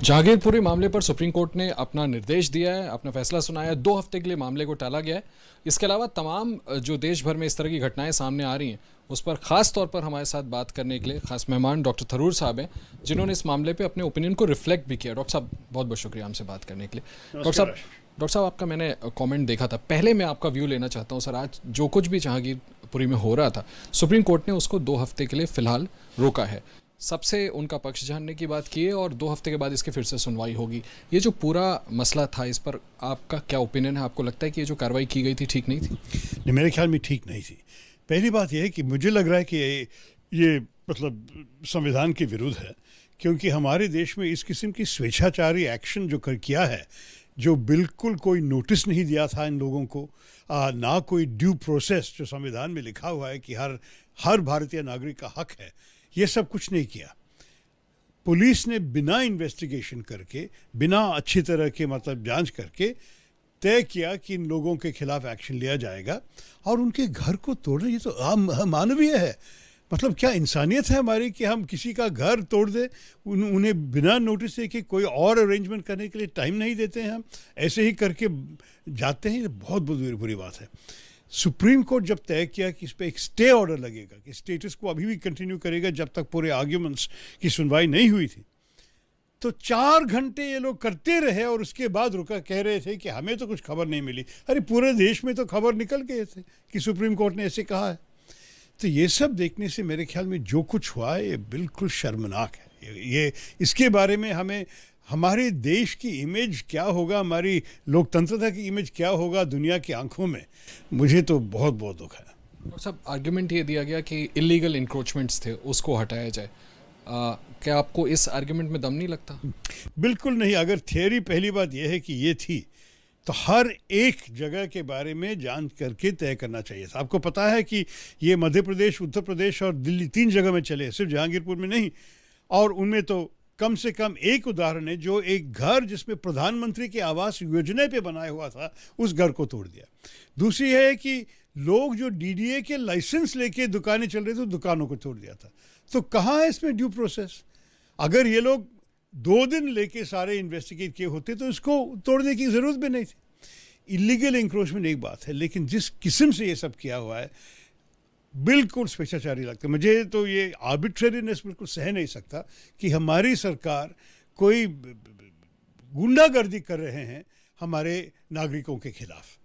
जहांगीरपुरी मामले पर सुप्रीम कोर्ट ने अपना निर्देश दिया है, अपना फैसला सुनाया। 2 हफ्ते के लिए मामले को टाला गया है। इसके अलावा तमाम जो देश भर में इस तरह की घटनाएं सामने आ रही हैं, उस पर खास तौर पर हमारे साथ बात करने के लिए खास मेहमान डॉक्टर थरूर साहब हैं, जिन्होंने इस मामले पे अपने ओपिनियन को रिफ्लेक्ट भी किया। डॉक्टर साहब, बहुत बहुत शुक्रिया हमसे बात करने के लिए। डॉक्टर साहब आपका मैंने कमेंट देखा था, पहले मैं आपका व्यू लेना चाहता हूँ। सर, आज जो कुछ भी जहांगीरपुरी में हो रहा था, सुप्रीम कोर्ट ने उसको 2 हफ्ते के लिए फिलहाल रोका है। सबसे उनका पक्ष जानने की बात की है और 2 हफ्ते के बाद इसकी फिर से सुनवाई होगी। ये जो पूरा मसला था, इस पर आपका क्या ओपिनियन है? आपको लगता है कि ये जो कार्रवाई की गई थी ठीक नहीं थी?
नहीं, मेरे ख्याल में ठीक नहीं थी। पहली बात यह है कि मुझे लग रहा है कि ये मतलब संविधान के विरुद्ध है, क्योंकि हमारे देश में इस किस्म की स्वेच्छाचारी एक्शन जो किया है, जो बिल्कुल कोई नोटिस नहीं दिया था इन लोगों को, ना कोई ड्यू प्रोसेस जो संविधान में लिखा हुआ है कि हर भारतीय नागरिक का हक है, ये सब कुछ नहीं किया। पुलिस ने बिना इन्वेस्टिगेशन करके, बिना अच्छी तरह के मतलब जांच करके तय किया कि इन लोगों के खिलाफ एक्शन लिया जाएगा और उनके घर को तोड़ना, ये तो अमानवीय है। मतलब क्या इंसानियत है हमारी कि हम किसी का घर तोड़ दें, उन्हें बिना नोटिस दे के कोई और अरेंजमेंट करने के लिए टाइम नहीं देते हैं, हम ऐसे ही करके जाते हैं। ये बहुत बुरी बात है। सुप्रीम कोर्ट जब तय किया कि इस पर एक स्टे ऑर्डर लगेगा कि स्टेटस को अभी भी कंटिन्यू करेगा जब तक पूरे आर्ग्यूमेंट्स की सुनवाई नहीं हुई थी, तो 4 घंटे ये लोग करते रहे और उसके बाद रुका, कह रहे थे कि हमें तो कुछ खबर नहीं मिली। अरे पूरे देश में तो खबर निकल गए थे कि सुप्रीम कोर्ट ने ऐसे कहा है। तो ये सब देखने से मेरे ख्याल में जो कुछ हुआ है ये बिल्कुल शर्मनाक है। ये इसके बारे में हमें, हमारे देश की इमेज क्या होगा, हमारी लोकतंत्रता की इमेज क्या होगा दुनिया की आंखों में, मुझे तो बहुत दुख है।
और सब आर्ग्यूमेंट ये दिया गया कि इलीगल इंक्रोचमेंट्स थे उसको हटाया जाए। क्या आपको इस आर्ग्यूमेंट में दम नहीं लगता?
बिल्कुल नहीं। अगर थियरी, पहली बात यह है कि ये थी तो हर एक जगह के बारे में जांच करके तय करना चाहिए था। आपको पता है कि ये मध्य प्रदेश, उत्तर प्रदेश और दिल्ली 3 जगह में चले, सिर्फ जहांगीरपुर में नहीं। और उनमें तो कम से कम एक उदाहरण है, जो एक घर जिसमें प्रधानमंत्री के आवास योजना पे बनाया हुआ था, उस घर को तोड़ दिया। दूसरी है कि लोग जो डीडीए के लाइसेंस लेके दुकानें चल रहे थे, दुकानों को तोड़ दिया था। तो कहाँ है इसमें ड्यू प्रोसेस? अगर ये लोग 2 दिन लेके सारे इन्वेस्टिगेट किए होते तो इसको तोड़ने की ज़रूरत भी नहीं थी। इलीगल इंक्रोचमेंट एक बात है, लेकिन जिस किस्म से ये सब किया हुआ है बिल्कुल स्वेच्छाचारी लगता है। मुझे तो ये आर्बिट्रेरीनेस बिल्कुल सह नहीं सकता कि हमारी सरकार कोई गुंडागर्दी कर रहे हैं हमारे नागरिकों के खिलाफ।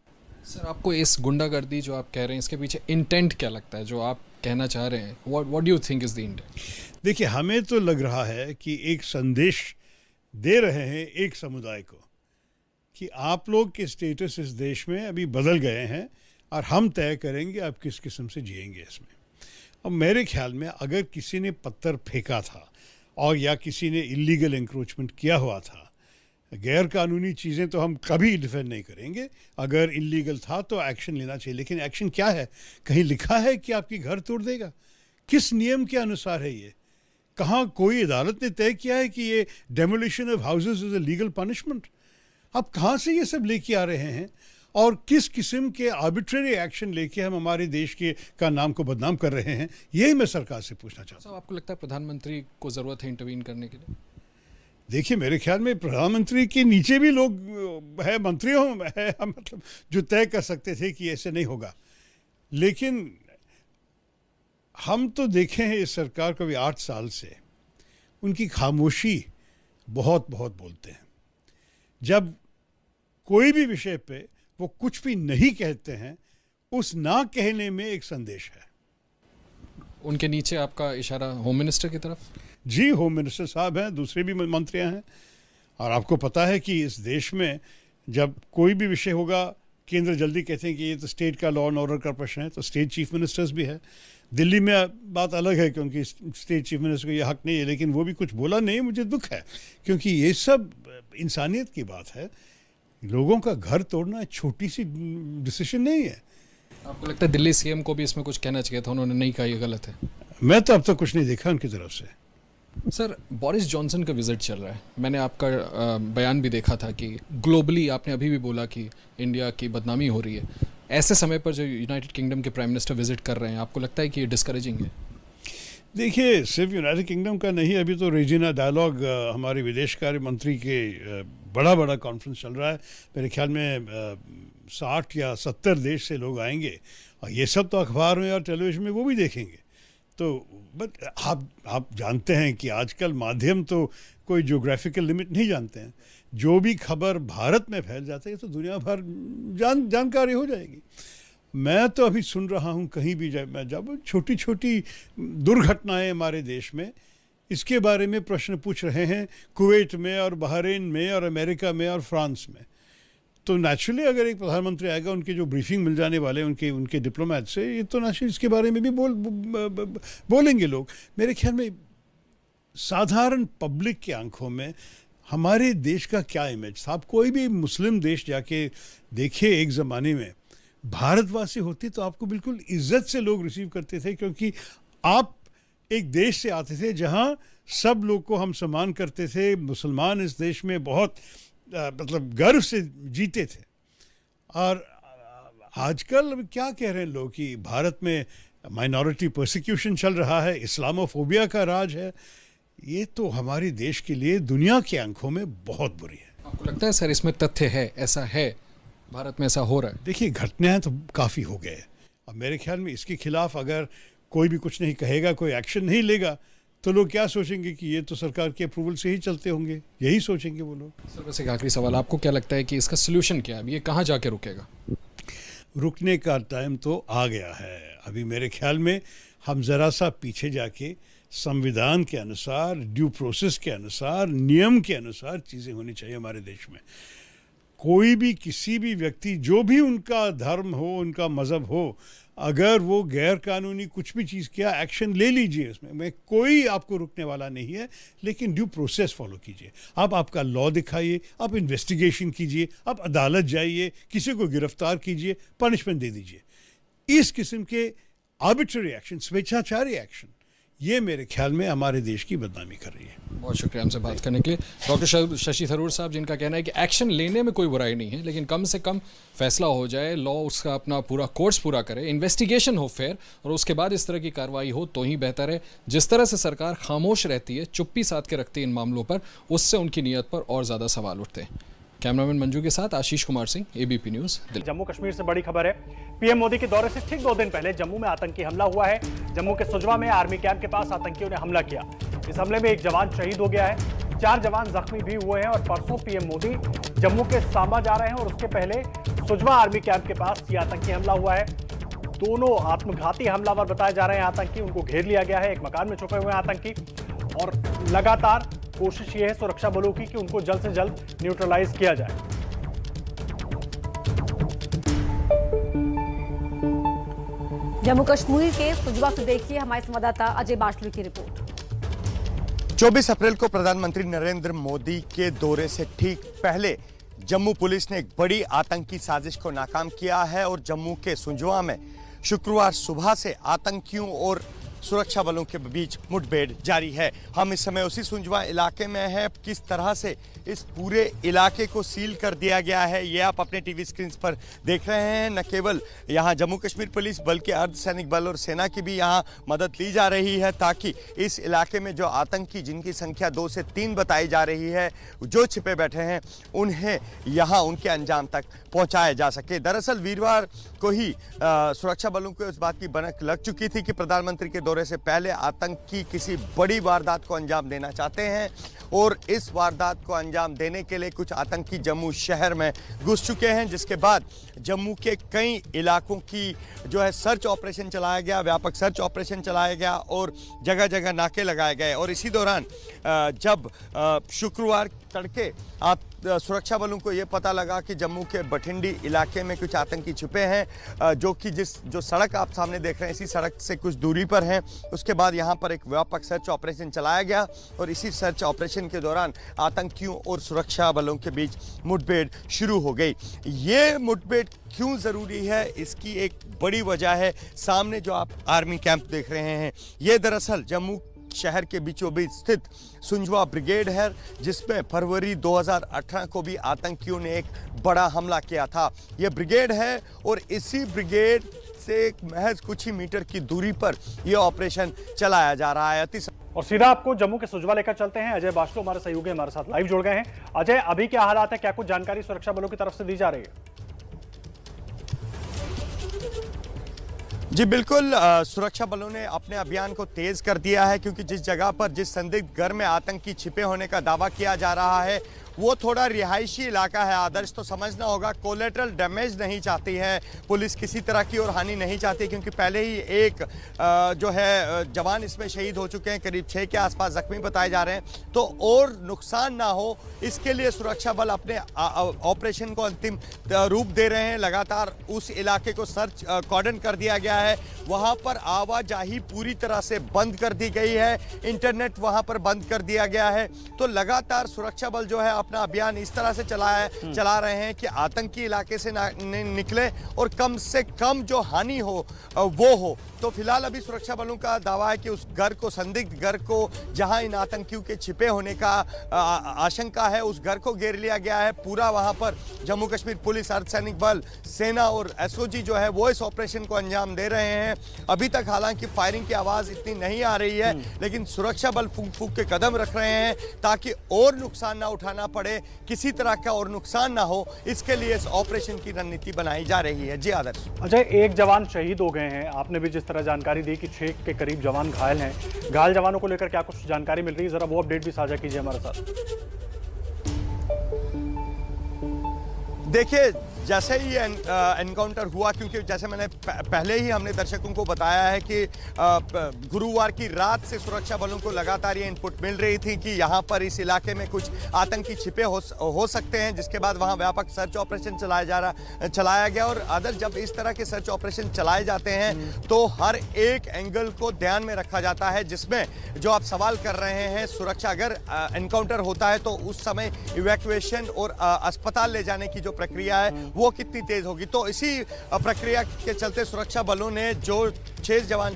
सर, आपको इस गुंडागर्दी जो आप कह रहे हैं इसके पीछे इंटेंट क्या लगता है, जो आप कहना चाह रहे हैं? What do you think is the intent?
देखिए, हमें तो लग रहा है कि एक संदेश दे रहे हैं एक समुदाय को कि आप लोग के स्टेटस इस देश में अभी बदल गए हैं और हम तय करेंगे आप किस किस्म से जिएंगे इसमें। अब मेरे ख्याल में अगर किसी ने पत्थर फेंका था और या किसी ने इलीगल इंक्रोचमेंट किया हुआ था, गैर कानूनी चीज़ें तो हम कभी डिफेंड नहीं करेंगे। अगर इलीगल था तो एक्शन लेना चाहिए, लेकिन एक्शन क्या है? कहीं लिखा है कि आपकी घर तोड़ देगा? किस नियम के अनुसार है ये? कहाँ कोई अदालत ने तय किया है कि ये demolition of houses is a legal punishment? आप कहाँ से ये सब लेके आ रहे हैं और किस किस्म के आर्बिट्रेरी एक्शन लेके हम हमारे देश के का नाम को बदनाम कर रहे हैं? यही मैं सरकार से पूछना चाहता हूँ।
आपको लगता है प्रधानमंत्री को ज़रूरत है इंटरवीन करने के लिए?
देखिए, मेरे ख्याल में प्रधानमंत्री के नीचे भी लोग है, मंत्री है, मतलब जो तय कर सकते थे कि ऐसे नहीं होगा। लेकिन हम तो देखे हैं इस सरकार को भी 8 साल से, उनकी खामोशी बहुत बोलते हैं। जब कोई भी विषय पे वो कुछ भी नहीं कहते हैं, उस ना कहने में एक संदेश है।
उनके नीचे आपका इशारा होम मिनिस्टर की तरफ?
जी, होम मिनिस्टर साहब हैं, दूसरे भी मंत्रियां हैं। और आपको पता है कि इस देश में जब कोई भी विषय होगा, केंद्र जल्दी कहते हैं कि ये तो स्टेट का लॉ एंड ऑर्डर का प्रश्न है, तो स्टेट चीफ मिनिस्टर्स भी है। दिल्ली में बात अलग है क्योंकि स्टेट चीफ मिनिस्टर को ये हक नहीं है, लेकिन वो भी कुछ बोला नहीं। मुझे दुख है क्योंकि ये सब इंसानियत की बात है। लोगों का घर तोड़ना छोटी सी डिसीजन नहीं है।
आपको लगता है दिल्ली सीएम को भी इसमें कुछ कहना चाहिए था, उन्होंने नहीं कहा, ये गलत है?
मैं तो अब तक कुछ नहीं देखा उनकी तरफ से।
सर, बोरिस जॉनसन का विजिट चल रहा है, मैंने आपका बयान भी देखा था कि ग्लोबली आपने अभी भी बोला कि इंडिया की बदनामी हो रही है। ऐसे समय पर जो यूनाइटेड किंगडम के प्राइम मिनिस्टर विजिट कर रहे हैं, आपको लगता है कि ये डिस्करेजिंग है?
देखिए, सिर्फ यूनाइटेड किंगडम का नहीं, अभी तो रेजिना डायलॉग हमारे विदेश कार्य मंत्री के बड़ा कॉन्फ्रेंस चल रहा है। मेरे ख्याल में 60 या 70 देश से लोग आएंगे और ये सब तो अखबार में और टेलीविज़न में वो भी देखेंगे। तो बट आप जानते हैं कि आजकल माध्यम तो कोई ज्योग्राफिकल लिमिट नहीं जानते हैं। जो भी खबर भारत में फैल जाती है तो दुनिया भर जानकारी हो जाएगी। मैं तो अभी सुन रहा हूँ कहीं भी जब छोटी छोटी दुर्घटनाएं हमारे देश में, इसके बारे में प्रश्न पूछ रहे हैं कुवैत में और बहरीन में और अमेरिका में और फ्रांस में। तो नेचुरली अगर एक प्रधानमंत्री आएगा, उनके जो ब्रीफिंग मिल जाने वाले उनके डिप्लोमेट से, ये तो नेचुरली इसके बारे में भी बोलेंगे लोग। मेरे ख्याल में साधारण पब्लिक की आंखों में हमारे देश का क्या इमेज था। आप कोई भी मुस्लिम देश जाके देखिए, एक ज़माने में भारतवासी होते तो आपको बिल्कुल इज्जत से लोग रिसीव करते थे, क्योंकि आप एक देश से आते थे जहां सब लोग को हम सम्मान करते थे, मुसलमान इस देश में बहुत मतलब गर्व से जीते थे। और आजकल अब क्या कह रहे हैं लोग कि भारत में माइनॉरिटी परसिक्यूशन चल रहा है, इस्लामोफोबिया का राज है। ये तो हमारे देश के लिए दुनिया की आंखों में बहुत बुरी है।
आपको लगता है सर इसमें तथ्य है, ऐसा है, भारत में ऐसा हो रहा है?
देखिए, घटनाएं तो काफ़ी हो गए। अब मेरे ख्याल में इसके खिलाफ अगर कोई भी कुछ नहीं कहेगा, कोई एक्शन नहीं लेगा, तो लोग क्या सोचेंगे कि ये तो सरकार के अप्रूवल से ही चलते होंगे, यही सोचेंगे वो लोग।
सर वैसे एक आखिरी सवाल, आपको क्या लगता है कि इसका सोल्यूशन क्या है? ये कहाँ जाके रुकेगा?
रुकने का टाइम तो आ गया है। अभी मेरे ख्याल में हम ज़रा सा पीछे जाके संविधान के अनुसार, ड्यू प्रोसेस के अनुसार, नियम के अनुसार चीज़ें होनी चाहिए हमारे देश में। कोई भी किसी भी व्यक्ति, जो भी उनका धर्म हो, उनका मज़हब हो, अगर वो गैर कानूनी कुछ भी चीज़ किया, एक्शन ले लीजिए। उसमें मैं कोई आपको रुकने वाला नहीं है, लेकिन ड्यू प्रोसेस फॉलो कीजिए। आप आपका लॉ दिखाइए, आप इन्वेस्टिगेशन कीजिए, आप अदालत जाइए, किसी को गिरफ्तार कीजिए, पनिशमेंट दे दीजिए। इस किस्म के आर्बिट्ररी एक्शन, स्वेच्छाचारी एक्शन, ये मेरे ख्याल में हमारे देश की बदनामी कर रही है।
बहुत शुक्रिया हमसे बात करने के लिए। डॉक्टर शशि थरूर साहब, जिनका कहना है कि एक्शन लेने में कोई बुराई नहीं है, लेकिन कम से कम फैसला हो जाए, लॉ उसका अपना पूरा कोर्स पूरा करे, इन्वेस्टिगेशन हो फेयर, और उसके बाद इस तरह की कार्रवाई हो तो ही बेहतर है। जिस तरह से सरकार खामोश रहती है, चुप्पी साध के रखती है इन मामलों पर, उससे उनकी नीयत पर और ज़्यादा सवाल उठते हैं। कैमरामैन मंजू के साथ आशीष कुमार सिंह, एबीपी न्यूज़, दिल्ली।
जम्मू कश्मीर से बड़ी खबर है। पीएम मोदी के दौरे से ठीक 2 दिन पहले जम्मू में आतंकी हमला हुआ है। जम्मू के सुजवा में आर्मी कैंप के पास आतंकियों ने हमला किया। इस हमले में 1 जवान शहीद हो गया है, 4 जवान जख्मी भी हुए हैं। और परसों पीएम मोदी जम्मू के सांबा जा रहे हैं और उसके पहले सुजवा आर्मी कैंप के पास ये आतंकी हमला हुआ है। दोनों आत्मघाती हमलावर बताए जा रहे हैं आतंकी। उनको घेर लिया गया है, एक मकान में छुपे हुए हैं आतंकी, और लगातार कोशिश ये है सुरक्षा बलों की कि उनको जल्द से जल्द न्यूट्रलाइज किया जाए।
जम्मू कश्मीर के सुजवा से देखिए हमारे संवाददाता अजय बाशलू की रिपोर्ट।
24 अप्रैल को प्रधानमंत्री नरेंद्र मोदी के दौरे से ठीक पहले जम्मू पुलिस ने एक बड़ी आतंकी साजिश को नाकाम किया है और जम्मू के सुजवा में शुक्रवार सुबह से आतंकियों और सुरक्षा बलों के बीच मुठभेड़ जारी है। हम इस समय उसी सुजवा इलाके में हैं। किस तरह से इस पूरे इलाके को सील कर दिया गया है, ये आप अपने टीवी स्क्रीन पर देख रहे हैं। न केवल यहाँ जम्मू कश्मीर पुलिस बल्कि अर्धसैनिक बल और सेना की भी यहाँ मदद ली जा रही है, ताकि इस इलाके में जो आतंकी, जिनकी संख्या 2 से 3 बताई जा रही है, जो छिपे बैठे हैं, उन्हें यहाँ उनके अंजाम तक पहुँचाया जा सके। दरअसल वीरवार को ही सुरक्षा बलों को इस बात की भनक लग चुकी थी कि प्रधानमंत्री के दौरे से पहले आतंकी किसी बड़ी वारदात को अंजाम देना चाहते हैं, और इस वारदात को अंजाम देने के लिए कुछ आतंकी जम्मू शहर में घुस चुके हैं, जिसके बाद जम्मू के कई इलाकों की जो है सर्च ऑपरेशन चलाया गया, व्यापक सर्च ऑपरेशन चलाया गया और जगह जगह नाके लगाए गए। और इसी दौरान जब शुक्रवार तड़के सुरक्षा बलों को ये पता लगा कि जम्मू के बठिंडी इलाके में कुछ आतंकी छुपे हैं, जो कि जो सड़क आप सामने देख रहे हैं, इसी सड़क से कुछ दूरी पर हैं। उसके बाद यहाँ पर एक व्यापक सर्च ऑपरेशन चलाया गया और इसी सर्च ऑपरेशन के दौरान आतंकियों और सुरक्षा बलों के बीच मुठभेड़ शुरू हो गई। ये मुठभेड़ क्यों ज़रूरी है, इसकी एक बड़ी वजह है सामने जो आप आर्मी कैंप देख रहे हैं। ये दरअसल जम्मू शहर के बीचों बीच स्थित सुंजवा ब्रिगेड है, जिसमें फरवरी 2018 को भी आतंकियों ने एक बड़ा हमला किया था। यह ब्रिगेड है और इसी ब्रिगेड से महज कुछ ही मीटर की दूरी पर यह ऑपरेशन चलाया जा रहा है।
और सीधा आपको जम्मू के सुजवा लेकर चलते हैं। अजय बाशलू हमारे सहयोगी हमारे साथ लाइव जुड़ गए हैं। अजय, अभी क्या हालात है, क्या कुछ जानकारी सुरक्षा बलों की तरफ से दी जा रही है?
जी बिल्कुल, सुरक्षा बलों ने अपने अभियान को तेज कर दिया है, क्योंकि जिस जगह पर जिस संदिग्ध घर में आतंकी छिपे होने का दावा किया जा रहा है वो थोड़ा रिहायशी इलाका है। आदर्श तो समझना होगा, कोलेटरल डैमेज नहीं चाहती है पुलिस, किसी तरह की और हानि नहीं चाहती, क्योंकि पहले ही एक जो है जवान इसमें शहीद हो चुके हैं, करीब 6 के आसपास जख्मी बताए जा रहे हैं। तो और नुकसान ना हो, इसके लिए सुरक्षा बल अपने ऑपरेशन को अंतिम रूप दे रहे हैं। लगातार उस इलाके को सर्च कॉर्डन कर दिया गया है, वहाँ पर आवाजाही पूरी तरह से बंद कर दी गई है, इंटरनेट वहाँ पर बंद कर दिया गया है। तो लगातार सुरक्षा बल जो है अपना अभियान इस तरह से चला रहे हैं कि आतंकी इलाके से निकले और कम से कम जो हानि हो वो हो। तो फिलहाल अभी सुरक्षा बलों का दावा है कि उस घर को, संदिग्ध घर को, जहां इन आतंकियों के छिपे होने का आशंका है, उस घर को घेर लिया गया है। पूरा वहां पर जम्मू कश्मीर पुलिस, अर्धसैनिक बल, सेना और एसओजी जो है वो इस ऑपरेशन को अंजाम दे रहे हैं। अभी तक हालांकि फायरिंग की आवाज इतनी नहीं आ रही है, लेकिन सुरक्षा बल फूंक के कदम रख रहे हैं ताकि और नुकसान ना उठाना पड़े, किसी तरह का और नुकसान ना हो, इसके लिए इस ऑपरेशन की रणनीति बनाई जा रही है। जी आदर्श।
अजय, एक जवान शहीद हो गए हैं, आपने भी जिस तरह जानकारी दी कि 6 के करीब जवान घायल हैं। घायल जवानों को लेकर क्या कुछ जानकारी मिल रही है, जरा वो अपडेट भी साझा कीजिए हमारे साथ।
देखिए, जैसे ही एनकाउंटर हुआ, क्योंकि जैसे मैंने पहले ही हमने दर्शकों को बताया है कि गुरुवार की रात से सुरक्षा बलों को लगातार ये इनपुट मिल रही थी कि यहाँ पर इस इलाके में कुछ आतंकी छिपे हो सकते हैं, जिसके बाद वहाँ व्यापक सर्च ऑपरेशन चलाया गया। और अदर जब इस तरह के सर्च ऑपरेशन चलाए जाते हैं तो हर एक एंगल को ध्यान में रखा जाता है, जिसमें जो आप सवाल कर रहे हैं, सुरक्षा, अगर एनकाउंटर होता है तो उस समय इवैक्यूएशन और अस्पताल ले जाने की जो प्रक्रिया है वो कितनी तेज होगी। तो इसी प्रक्रिया के चलते सुरक्षा बलों ने जो 6 जवान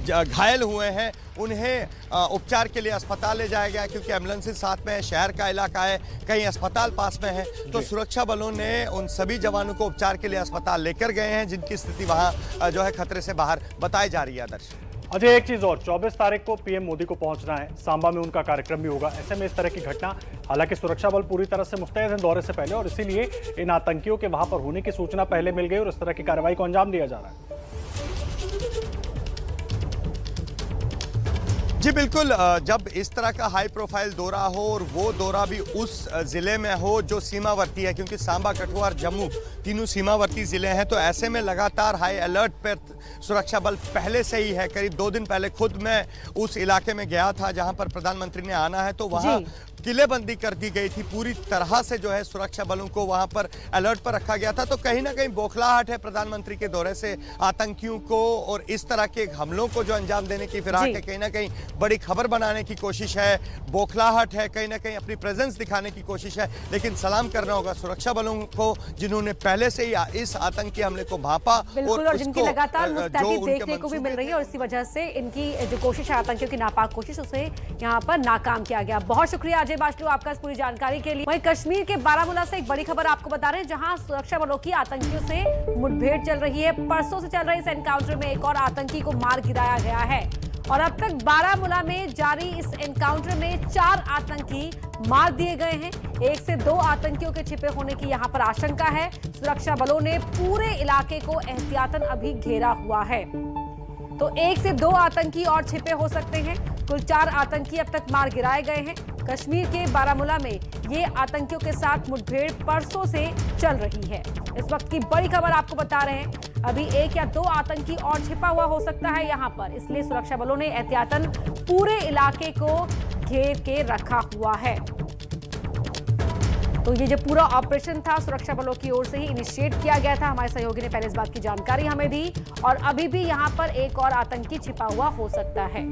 घायल हुए हैं उन्हें उपचार के लिए अस्पताल ले जाया गया, क्योंकि एम्बुलेंसेस साथ में है, शहर का इलाका है, कहीं अस्पताल पास में है। तो सुरक्षा बलों ने उन सभी जवानों को उपचार के लिए अस्पताल लेकर गए हैं, जिनकी स्थिति वहां जो है खतरे से बाहर बताई जा रही है। आदर्श।
अजय, एक चीज और, 24 तारीख को पीएम मोदी को पहुंचना है, सांबा में उनका कार्यक्रम भी होगा। ऐसे में इस तरह की घटना, हालांकि सुरक्षा बल पूरी तरह से मुस्तैद हैं दौरे से पहले, और इसीलिए इन आतंकियों के वहां पर होने की सूचना पहले मिल गई और इस तरह की कार्रवाई को अंजाम दिया जा रहा है।
जी बिल्कुल, जब इस तरह का हाई प्रोफाइल दौरा हो और वो दौरा भी उस जिले में हो जो सीमावर्ती है, क्योंकि सांबा, कठुआ और जम्मू तीनों सीमावर्ती जिले हैं, तो ऐसे में लगातार हाई अलर्ट पर सुरक्षा बल पहले से ही है। करीब 2 दिन पहले खुद मैं उस इलाके में गया था जहां पर प्रधानमंत्री ने आना है, तो वहां किलेबंदी कर दी गई थी। पूरी तरह से जो है सुरक्षा बलों को वहां पर अलर्ट पर रखा गया था। तो कहीं ना कहीं बौखलाहट है प्रधानमंत्री के दौरे से आतंकियों को और इस तरह के हमलों को जो अंजाम देने की फिराक है, कहीं ना कहीं बड़ी खबर बनाने की कोशिश है, बौखलाहट है, कहीं ना कहीं अपनी प्रेजेंस दिखाने की कोशिश है। लेकिन सलाम करना होगा सुरक्षा बलों को, जिन्होंने पहले से ही इस आतंकी हमले को भांपा
और जिनकी लगातार मुस्तैदी देखने को भी मिल रही है, और इसी वजह से इनकी जो कोशिश है, आतंकियों की नापाक कोशिश, उसे यहाँ पर नाकाम किया गया। बहुत शुक्रिया अजय बाचलू आपका इस पूरी जानकारी के लिए। वहीं कश्मीर के बारामूला से एक बड़ी खबर आपको बता रहे हैं, जहां सुरक्षा बलों की आतंकियों से मुठभेड़ चल रही है। परसों से चल रहे इस एनकाउंटर में एक और आतंकी को मार गिराया गया है, और अब तक बारामूला में जारी इस एनकाउंटर में 4 आतंकी मार दिए गए हैं। 1 से 2 आतंकियों के छिपे होने की यहां पर आशंका है। सुरक्षा बलों ने पूरे इलाके को एहतियातन अभी घेरा हुआ है, तो 1 से 2 आतंकी और छिपे हो सकते हैं। कुल 4 आतंकी अब तक मार गिराए गए हैं। कश्मीर के बारामूला में ये आतंकियों के साथ मुठभेड़ परसों से चल रही है। इस वक्त की बड़ी खबर आपको बता रहे हैं, अभी 1 या 2 आतंकी और छिपा हुआ हो सकता है यहाँ पर, इसलिए सुरक्षा बलों ने एहतियातन पूरे इलाके को घेर के रखा हुआ है। तो ये जो पूरा ऑपरेशन था सुरक्षा बलों की ओर से ही इनिशिएट किया गया था। हमारे सहयोगी ने पहले इस बात की जानकारी हमें दी, और अभी भी यहाँ पर एक और आतंकी छिपा हुआ हो सकता है।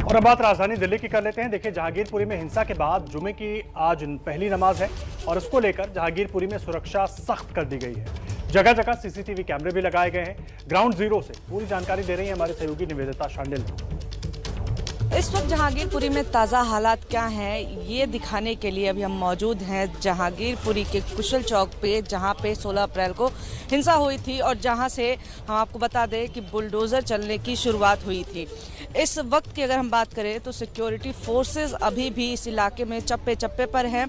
और अब बात राजधानी दिल्ली की कर लेते हैं। देखिए, जहांगीरपुरी में हिंसा के बाद जुमे की आज पहली नमाज है, और इसको लेकर जहांगीरपुरी में सुरक्षा सख्त कर दी गई है। जगह जगह सीसीटीवी कैमरे भी लगाए गए हैं। ग्राउंड जीरो से पूरी जानकारी दे रही है हमारे सहयोगी निवेदिता शांडिल।
इस वक्त जहांगीरपुरी में ताज़ा हालात क्या हैं, ये दिखाने के लिए अभी हम मौजूद हैं जहांगीरपुरी के कुशल चौक पे, जहां पे 16 अप्रैल को हिंसा हुई थी और जहां से हम आपको बता दें कि बुलडोज़र चलने की शुरुआत हुई थी। इस वक्त की अगर हम बात करें तो सिक्योरिटी फोर्सेस अभी भी इस इलाके में चप्पे चप्पे पर हैं,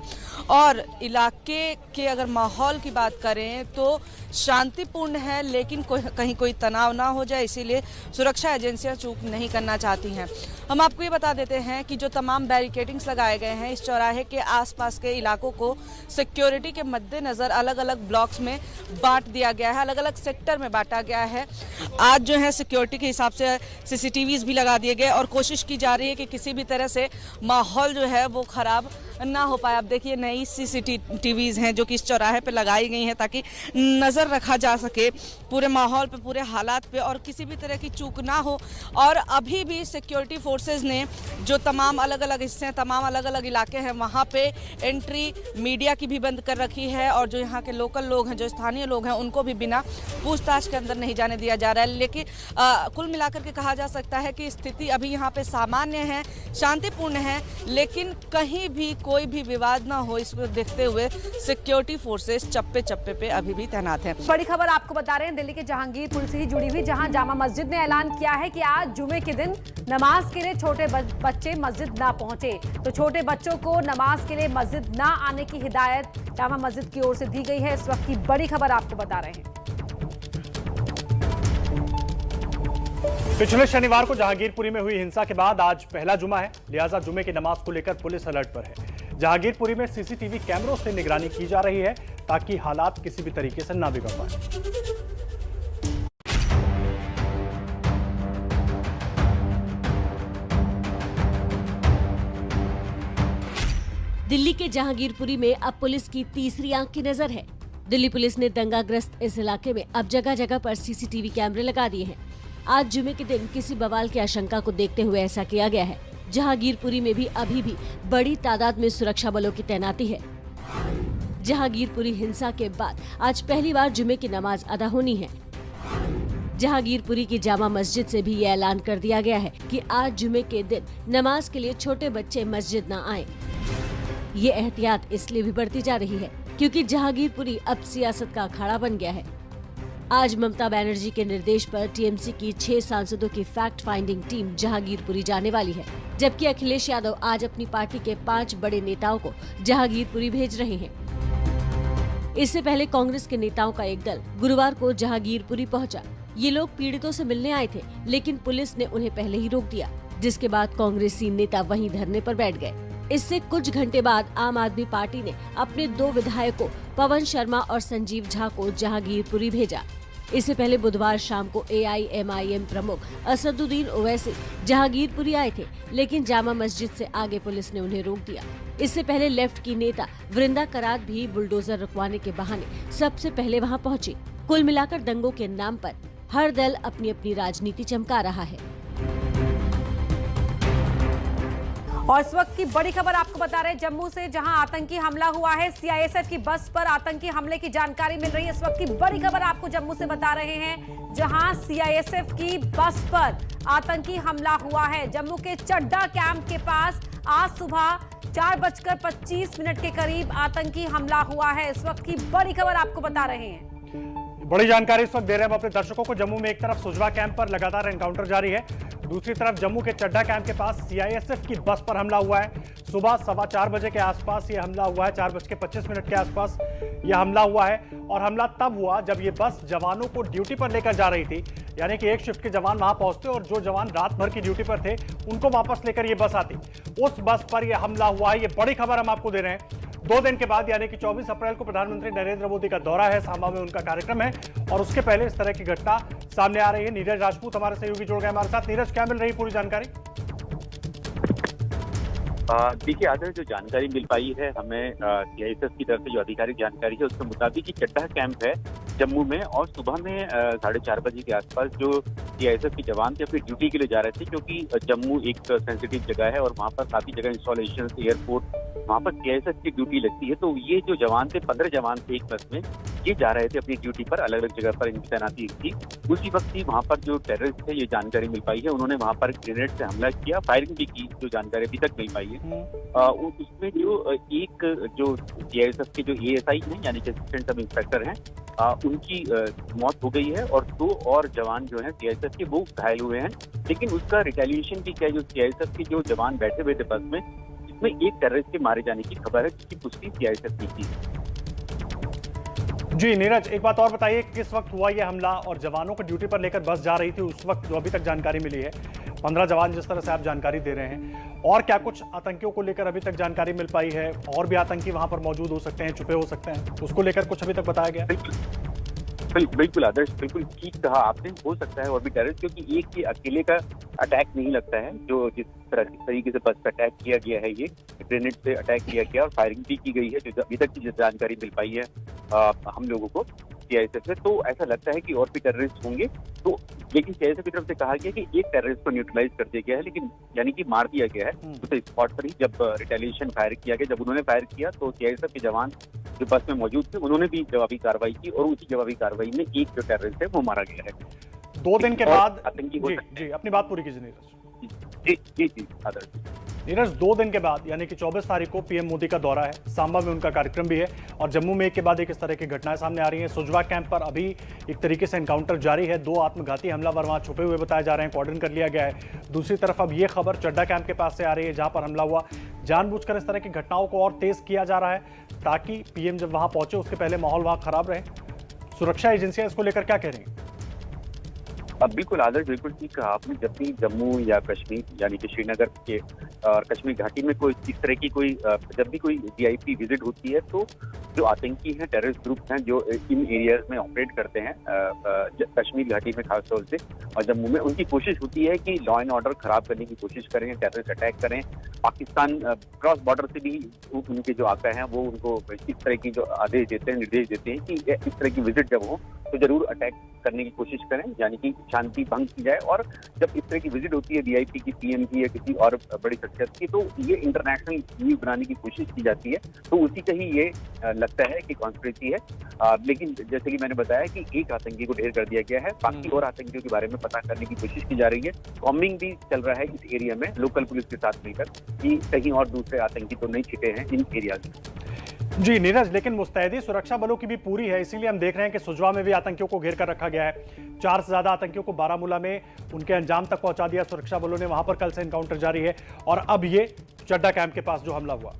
और इलाके के अगर माहौल की बात करें तो शांतिपूर्ण है, लेकिन कहीं कोई तनाव ना हो जाए, इसीलिए सुरक्षा एजेंसियां चूक नहीं करना चाहती हैं। हम आपको ये बता देते हैं कि जो तमाम बैरिकेडिंग्स लगाए गए हैं, इस चौराहे के आसपास के इलाकों को सिक्योरिटी के मद्देनज़र अलग अलग ब्लॉक्स में बांट दिया गया है, अलग अलग सेक्टर में बांटा गया है। आज जो है सिक्योरिटी के हिसाब से सीसीटीवीज भी लगा दिए गए, और कोशिश की जा रही है कि किसी भी तरह से माहौल जो है वो ख़राब ना हो पाए। अब देखिए नई CCTVs हैं जो कि इस चौराहे पे लगाई गई हैं ताकि नज़र रखा जा सके पूरे माहौल पे, पूरे हालात पे, और किसी भी तरह की चूक ना हो। और अभी भी सिक्योरिटी फोर्सेस ने जो तमाम अलग अलग हिस्से हैं, तमाम अलग अलग इलाके हैं, वहाँ पे एंट्री मीडिया की भी बंद कर रखी है और जो यहाँ के लोकल लोग हैं, जो स्थानीय लोग हैं, उनको भी बिना पूछताछ के अंदर नहीं जाने दिया जा रहा है। लेकिन कुल मिलाकर के कहा जा सकता है कि स्थिति अभी यहाँ पे सामान्य है, शांतिपूर्ण है, लेकिन कहीं भी कोई भी विवाद ना हो इसको देखते हुए सिक्योरिटी फोर्सेस चप्पे चप्पे पे अभी भी तैनात हैं।
बड़ी खबर आपको बता रहे हैं दिल्ली के जहांगीरपुर से ही जुड़ी हुई, जहां जामा मस्जिद ने ऐलान किया है कि आज जुमे के दिन नमाज के लिए छोटे बच्चे मस्जिद ना पहुंचे, तो छोटे बच्चों को नमाज के लिए मस्जिद ना आने की हिदायत जामा मस्जिद की ओर से दी गई है। इस वक्त की बड़ी खबर आपको बता रहे हैं।
पिछले शनिवार को जहांगीरपुरी में हुई हिंसा के बाद आज पहला जुमा है, लिहाजा जुमे की नमाज को लेकर पुलिस अलर्ट पर है। जहांगीरपुरी में CCTV कैमरों से निगरानी की जा रही है ताकि हालात किसी भी तरीके से ना बिगड़ पाए।
दिल्ली के जहांगीरपुरी में अब पुलिस की तीसरी आंख की नजर है। दिल्ली पुलिस ने दंगाग्रस्त इस इलाके में अब जगह जगह पर CCTV कैमरे लगा दिए हैं। आज जुमे के दिन किसी बवाल की आशंका को देखते हुए ऐसा किया गया है। जहांगीरपुरी में भी अभी भी बड़ी तादाद में सुरक्षा बलों की तैनाती है। जहांगीरपुरी हिंसा के बाद आज पहली बार जुमे की नमाज अदा होनी है। जहांगीरपुरी की जामा मस्जिद से भी ये ऐलान कर दिया गया है कि आज जुमे के दिन नमाज के लिए छोटे बच्चे मस्जिद न आएं। ये एहतियात इसलिए भी बढ़ती जा रही है क्योंकि जहांगीरपुरी अब सियासत का अखाड़ा बन गया है। आज ममता बनर्जी के निर्देश पर TMC की 6 सांसदों की फैक्ट फाइंडिंग टीम जहांगीरपुरी जाने वाली है, जबकि अखिलेश यादव आज अपनी पार्टी के 5 बड़े नेताओं को जहांगीरपुरी भेज रहे हैं। इससे पहले कांग्रेस के नेताओं का एक दल गुरुवार को जहांगीरपुरी पहुंचा। ये लोग पीड़ितों से मिलने आए थे, लेकिन पुलिस ने उन्हें पहले ही रोक दिया, जिसके बाद कांग्रेसी नेता वहीं धरने पर बैठ गए। इससे कुछ घंटे बाद आम आदमी पार्टी ने अपने 2 विधायकों पवन शर्मा और संजीव झा को जहांगीरपुरी भेजा। इससे पहले बुधवार शाम को AIMIM प्रमुख असदुद्दीन ओवैसी जहांगीरपुरी आए थे, लेकिन जामा मस्जिद से आगे पुलिस ने उन्हें रोक दिया। इससे पहले लेफ्ट की नेता वृंदा करात भी बुलडोजर रुकवाने के बहाने सबसे पहले वहां पहुंची। कुल मिलाकर दंगों के नाम पर हर दल अपनी अपनी राजनीति चमका रहा है।
और इस वक्त की बड़ी खबर आपको बता रहे हैं जम्मू से, जहां आतंकी हमला हुआ है। CISF की बस पर आतंकी हमले की जानकारी मिल रही है। इस वक्त की बड़ी खबर आपको जम्मू से बता रहे हैं, जहां CISF की बस पर आतंकी हमला हुआ है। जम्मू के चड्डा कैंप के पास आज सुबह 4:25 के करीब आतंकी हमला हुआ है। इस वक्त की बड़ी खबर आपको बता रहे हैं।
बड़ी जानकारी इस वक्त दे रहे हैं अपने दर्शकों को। जम्मू में एक तरफ सुजवा कैंप पर लगातार एनकाउंटर जारी है, दूसरी तरफ जम्मू के चड्डा कैंप के पास CISF की बस पर हमला हुआ है। सुबह 4:15 बजे के आसपास ये हमला हुआ है, 4:25 के आसपास यह हमला हुआ है। और हमला तब हुआ जब ये बस जवानों को ड्यूटी पर लेकर जा रही थी, यानी कि एक शिफ्ट के जवान वहां पहुंचते और जो जवान रात भर की ड्यूटी पर थे उनको वापस लेकर ये बस आती। उस बस पर यह हमला हुआ है। ये बड़ी खबर हम आपको दे रहे हैं। 2 दिन के बाद यानी कि 24 अप्रैल को प्रधानमंत्री नरेंद्र मोदी का दौरा है, सांबा में उनका कार्यक्रम है, और उसके पहले इस तरह की घटना सामने आ रही है। नीरज राजपूत हमारे सहयोगी जुड़ गए हमारे साथ। नीरज, क्या मिल रही पूरी जानकारी?
देखिए आदर, जो जानकारी मिल पाई है हमें CISF की तरफ से, जो आधिकारिक जानकारी है उसके मुताबिक चड्डा कैंप है जम्मू में, और सुबह में 4:30 बजे के आसपास जो CISF के जवान थे अपनी ड्यूटी के लिए जा रहे थे, क्योंकि जम्मू एक सेंसिटिव जगह है और वहाँ पर काफी जगह इंस्टॉलेशन, एयरपोर्ट, वहाँ पर CISF की ड्यूटी लगती है। तो ये जो जवान थे, 15 जवान थे एक बस में, ये जा रहे थे अपनी ड्यूटी पर, अलग अलग जगह पर इनकी तैनाती थी। उसी वक्त ही वहाँ पर जो टेररिस्ट थे, ये जानकारी मिल पाई है, उन्होंने वहाँ पर ग्रेनेड से हमला किया, फायरिंग भी की, जो जानकारी अभी तक मिल पाई है। उसमें जो CISF के जो ASI हैं, यानी कि असिस्टेंट सब इंस्पेक्टर हैं, उनकी मौत हो गई है और 2 और जवान जो हैं CISF के वो घायल हुए हैं। लेकिन उसका रिटेलिएशन भी क्या है, जो CISF के जो जवान बैठे हुए थे बस में, इसमें एक टेररिस्ट के मारे जाने की खबर है, जिसकी पुष्टि CISF ने की है।
जी नीरज, एक बात और बताइए, किस वक्त हुआ यह हमला और जवानों को ड्यूटी पर लेकर बस जा रही थी उस वक्त, जो अभी तक जानकारी मिली है? 15 जवान जिस तरह से आप जानकारी दे रहे हैं, और क्या कुछ आतंकियों को लेकर अभी तक जानकारी मिल पाई है? और भी आतंकी वहां पर मौजूद हो सकते हैं, छुपे हो सकते हैं, उसको लेकर कुछ अभी तक बताया गया?
बिल्कुल आदर्श, बिल्कुल ठीक कहा आपने। हो सकता है और भी टेररिस्ट, क्योंकि एक के अकेले का अटैक नहीं लगता है। जो जिस तरीके से बस पर अटैक किया गया है, ये ग्रेनेड से अटैक किया गया और फायरिंग भी की गई है, जो अभी तक की जानकारी मिल पाई है हम लोगों को सीआईएसएफ से, तो ऐसा लगता है कि और भी टेररिस्ट होंगे। तो लेकिन सीआईएसएफ की तरफ से कहा गया कि एक टेररिस्ट को न्यूट्रलाइज कर दिया गया है, लेकिन यानी कि मार दिया गया है उसे स्पॉट पर ही। जब रिटेलिएशन फायर किया गया, जब उन्होंने फायर किया तो सीआईएसएफ के जवान जो बस में मौजूद थे उन्होंने भी जवाबी कार्रवाई की और उसी जवाबी कार्रवाई में एक जो टेररिस्ट है वो मारा गया है।
2 दिन के बाद
आतंकी
जी अपनी बात पूरी कीजिए नीरज।
जी आदर्श।
नीरज, 2 दिन के बाद यानी कि 24 तारीख को पीएम मोदी का दौरा है, सांबा में उनका कार्यक्रम भी है और जम्मू में एक के बाद एक इस तरह की घटनाएं सामने आ रही हैं। सुजवा कैंप पर अभी एक तरीके से एनकाउंटर जारी है, 2 आत्मघाती हमलावर वहां छुपे हुए बताए जा रहे हैं, कॉर्डन कर लिया गया है। दूसरी तरफ अब ये खबर चड्डा कैंप के पास से आ रही है जहां पर हमला हुआ। जानबूझकर इस तरह की घटनाओं को और तेज किया जा रहा है ताकि पीएम जब वहां पहुंचे उसके पहले माहौल वहां खराब रहे। सुरक्षा एजेंसियां इसको लेकर क्या कह रही हैं?
बिल्कुल आदर्श, बिल्कुल ठीक कहा आपने। जब भी जम्मू या कश्मीर यानी कि श्रीनगर के और कश्मीर घाटी में कोई इस तरह की कोई जब भी कोई वीआईपी विजिट होती है, तो जो आतंकी हैं, टेररिस्ट ग्रुप्स हैं जो इन एरियाज में ऑपरेट करते हैं कश्मीर घाटी में खासतौर से और जम्मू में, उनकी कोशिश होती है कि लॉ एंड ऑर्डर खराब करने की कोशिश करें, टेररिस्ट अटैक करें। पाकिस्तान क्रॉस बॉर्डर से भी उनके जो आका हैं वो उनको इस तरह की जो आदेश देते हैं, निर्देश देते हैं कि इस तरह की विजिट जब हो तो जरूर अटैक करने की कोशिश करें, यानी कि शांति भंग की जाए। और जब इस तरह की विजिट होती है वीआईपी की, पीएम की या किसी और बड़ी शख्सियत की, तो ये इंटरनेशनल न्यूज बनाने की कोशिश की जाती है। तो उसी का ही ये लगता है कि कॉन्स्पिरेसी है। लेकिन जैसे कि मैंने बताया कि एक आतंकी को ढेर कर दिया गया है, बाकी और आतंकियों के बारे में पता करने की कोशिश की जा रही है। कॉम्बिंग भी चल रहा है इस एरिया में लोकल पुलिस के साथ मिलकर कि कहीं और दूसरे आतंकी तो नहीं छिपे हैं इन एरियाज में।
जी नीरज, लेकिन मुस्तैदी सुरक्षा बलों की भी पूरी है, इसीलिए हम देख रहे हैं कि सुजवा में भी आतंकियों को घेर कर रखा गया है। 4 से ज्यादा आतंकियों को बारामूला में उनके अंजाम तक पहुंचा दिया सुरक्षा बलों ने, वहां पर कल से एनकाउंटर जारी है और अब ये चड्डा कैंप के पास जो हमला हुआ।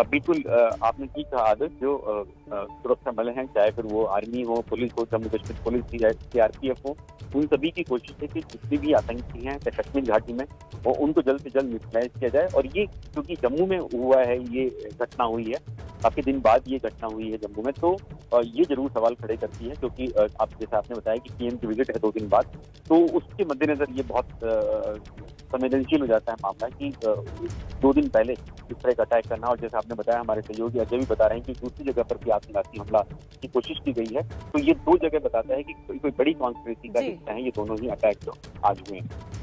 बिल्कुल आपने ठीक कहा आदर्श। जो सुरक्षा बल हैं, चाहे फिर वो आर्मी हो, पुलिस हो, जम्मू कश्मीर पुलिस, सीआरपीएफ हो, उन सभी की कोशिश है कि जितने भी आतंकी हैं कश्मीर घाटी में वो उनको जल्द से जल्द न्यूट्रलाइज किया जाए। और ये क्योंकि जम्मू में हुआ है, ये घटना हुई है, काफी दिन बाद ये घटना हुई है जम्मू में, तो ये जरूर सवाल खड़े करती है। क्योंकि आप जैसे आपने बताया कि पीएम की विजिट है 2 दिन बाद, तो उसके मद्देनजर ये बहुत संवेदनशील हो जाता है मामला कि 2 दिन पहले इस तरह का अटैक करना। और जैसे आपने बताया, हमारे सहयोगी अजय भी बता रहे हैं कि दूसरी जगह पर भी आत्मघाती हमला की कोशिश की गई है। तो ये 2 जगह बताता है कि कोई बड़ी कॉन्स्पिरेसी का हिस्सा है ये दोनों ही अटैक जो आज हुए हैं।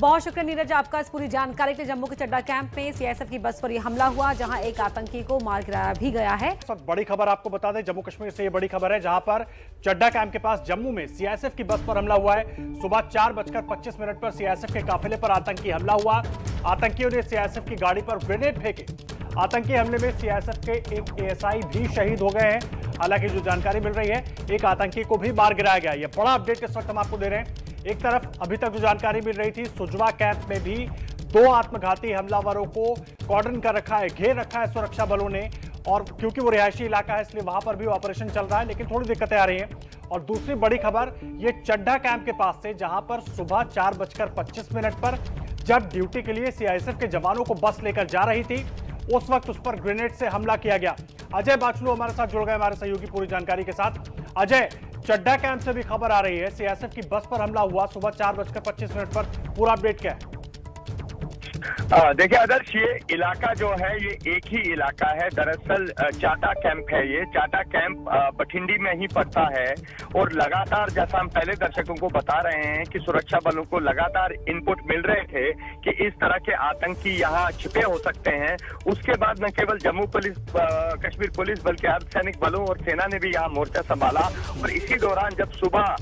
बहुत शुक्रिया नीरज आपका इस पूरी जानकारी के लिए। जम्मू के चड्डा कैंप में सीआईएसएफ की बस पर यह हमला हुआ जहां एक आतंकी को मार गिराया भी गया है।
बड़ी खबर आपको बता दें, जम्मू कश्मीर से ये बड़ी खबर है जहां पर चड्डा कैंप के पास जम्मू में सीआईएसएफ की बस पर हमला हुआ है। सुबह 4:25 पर सीआईएसएफ के काफिले पर आतंकी हमला हुआ। आतंकियों ने सीआईएसएफ की गाड़ी पर ग्रेनेड फेंके। आतंकी हमले में सीआईएसएफ के एक एएसआई भी शहीद हो गए हैं। हालांकि जो जानकारी मिल रही है, एक आतंकी को भी मार गिराया गया। यह बड़ा अपडेट इस वक्त हम आपको दे रहे हैं। एक तरफ अभी तक जो जानकारी मिल रही थी, सुजवा कैंप में भी 2 आत्मघाती हमलावरों को कॉर्डन कर रखा है, घेर रखा है सुरक्षा बलों ने। और क्योंकि वो रिहायशी इलाका है इसलिए वहां पर भी ऑपरेशन चल रहा है, लेकिन थोड़ी दिक्कतें आ रही हैं। और दूसरी बड़ी खबर ये चड्डा कैंप के पास से, जहां पर सुबह 4:25 पर जब ड्यूटी के लिए सीआईएसएफ के जवानों को बस लेकर जा रही थी, उस वक्त उस पर ग्रेनेड से हमला किया गया। अजय बाचलू हमारे साथ जुड़ गए हमारे सहयोगी पूरी जानकारी के साथ। अजय, चड्डा कैंप से भी खबर आ रही है सीआईएसएफ की बस पर हमला हुआ सुबह 4:25 पर, पूरा अपडेट क्या है?
देखिए आदर्श, ये इलाका जो है ये एक ही इलाका है। दरअसल चाटा कैंप है, ये चाटा कैंप बठिंडी में ही पड़ता है। और लगातार, जैसा हम पहले दर्शकों को बता रहे हैं कि सुरक्षा बलों को लगातार इनपुट मिल रहे थे कि इस तरह के आतंकी यहाँ छिपे हो सकते हैं। उसके बाद न केवल जम्मू पुलिस, कश्मीर पुलिस, बल्कि अर्धसैनिक बलों और सेना ने भी यहाँ मोर्चा संभाला। और इसी दौरान जब सुबह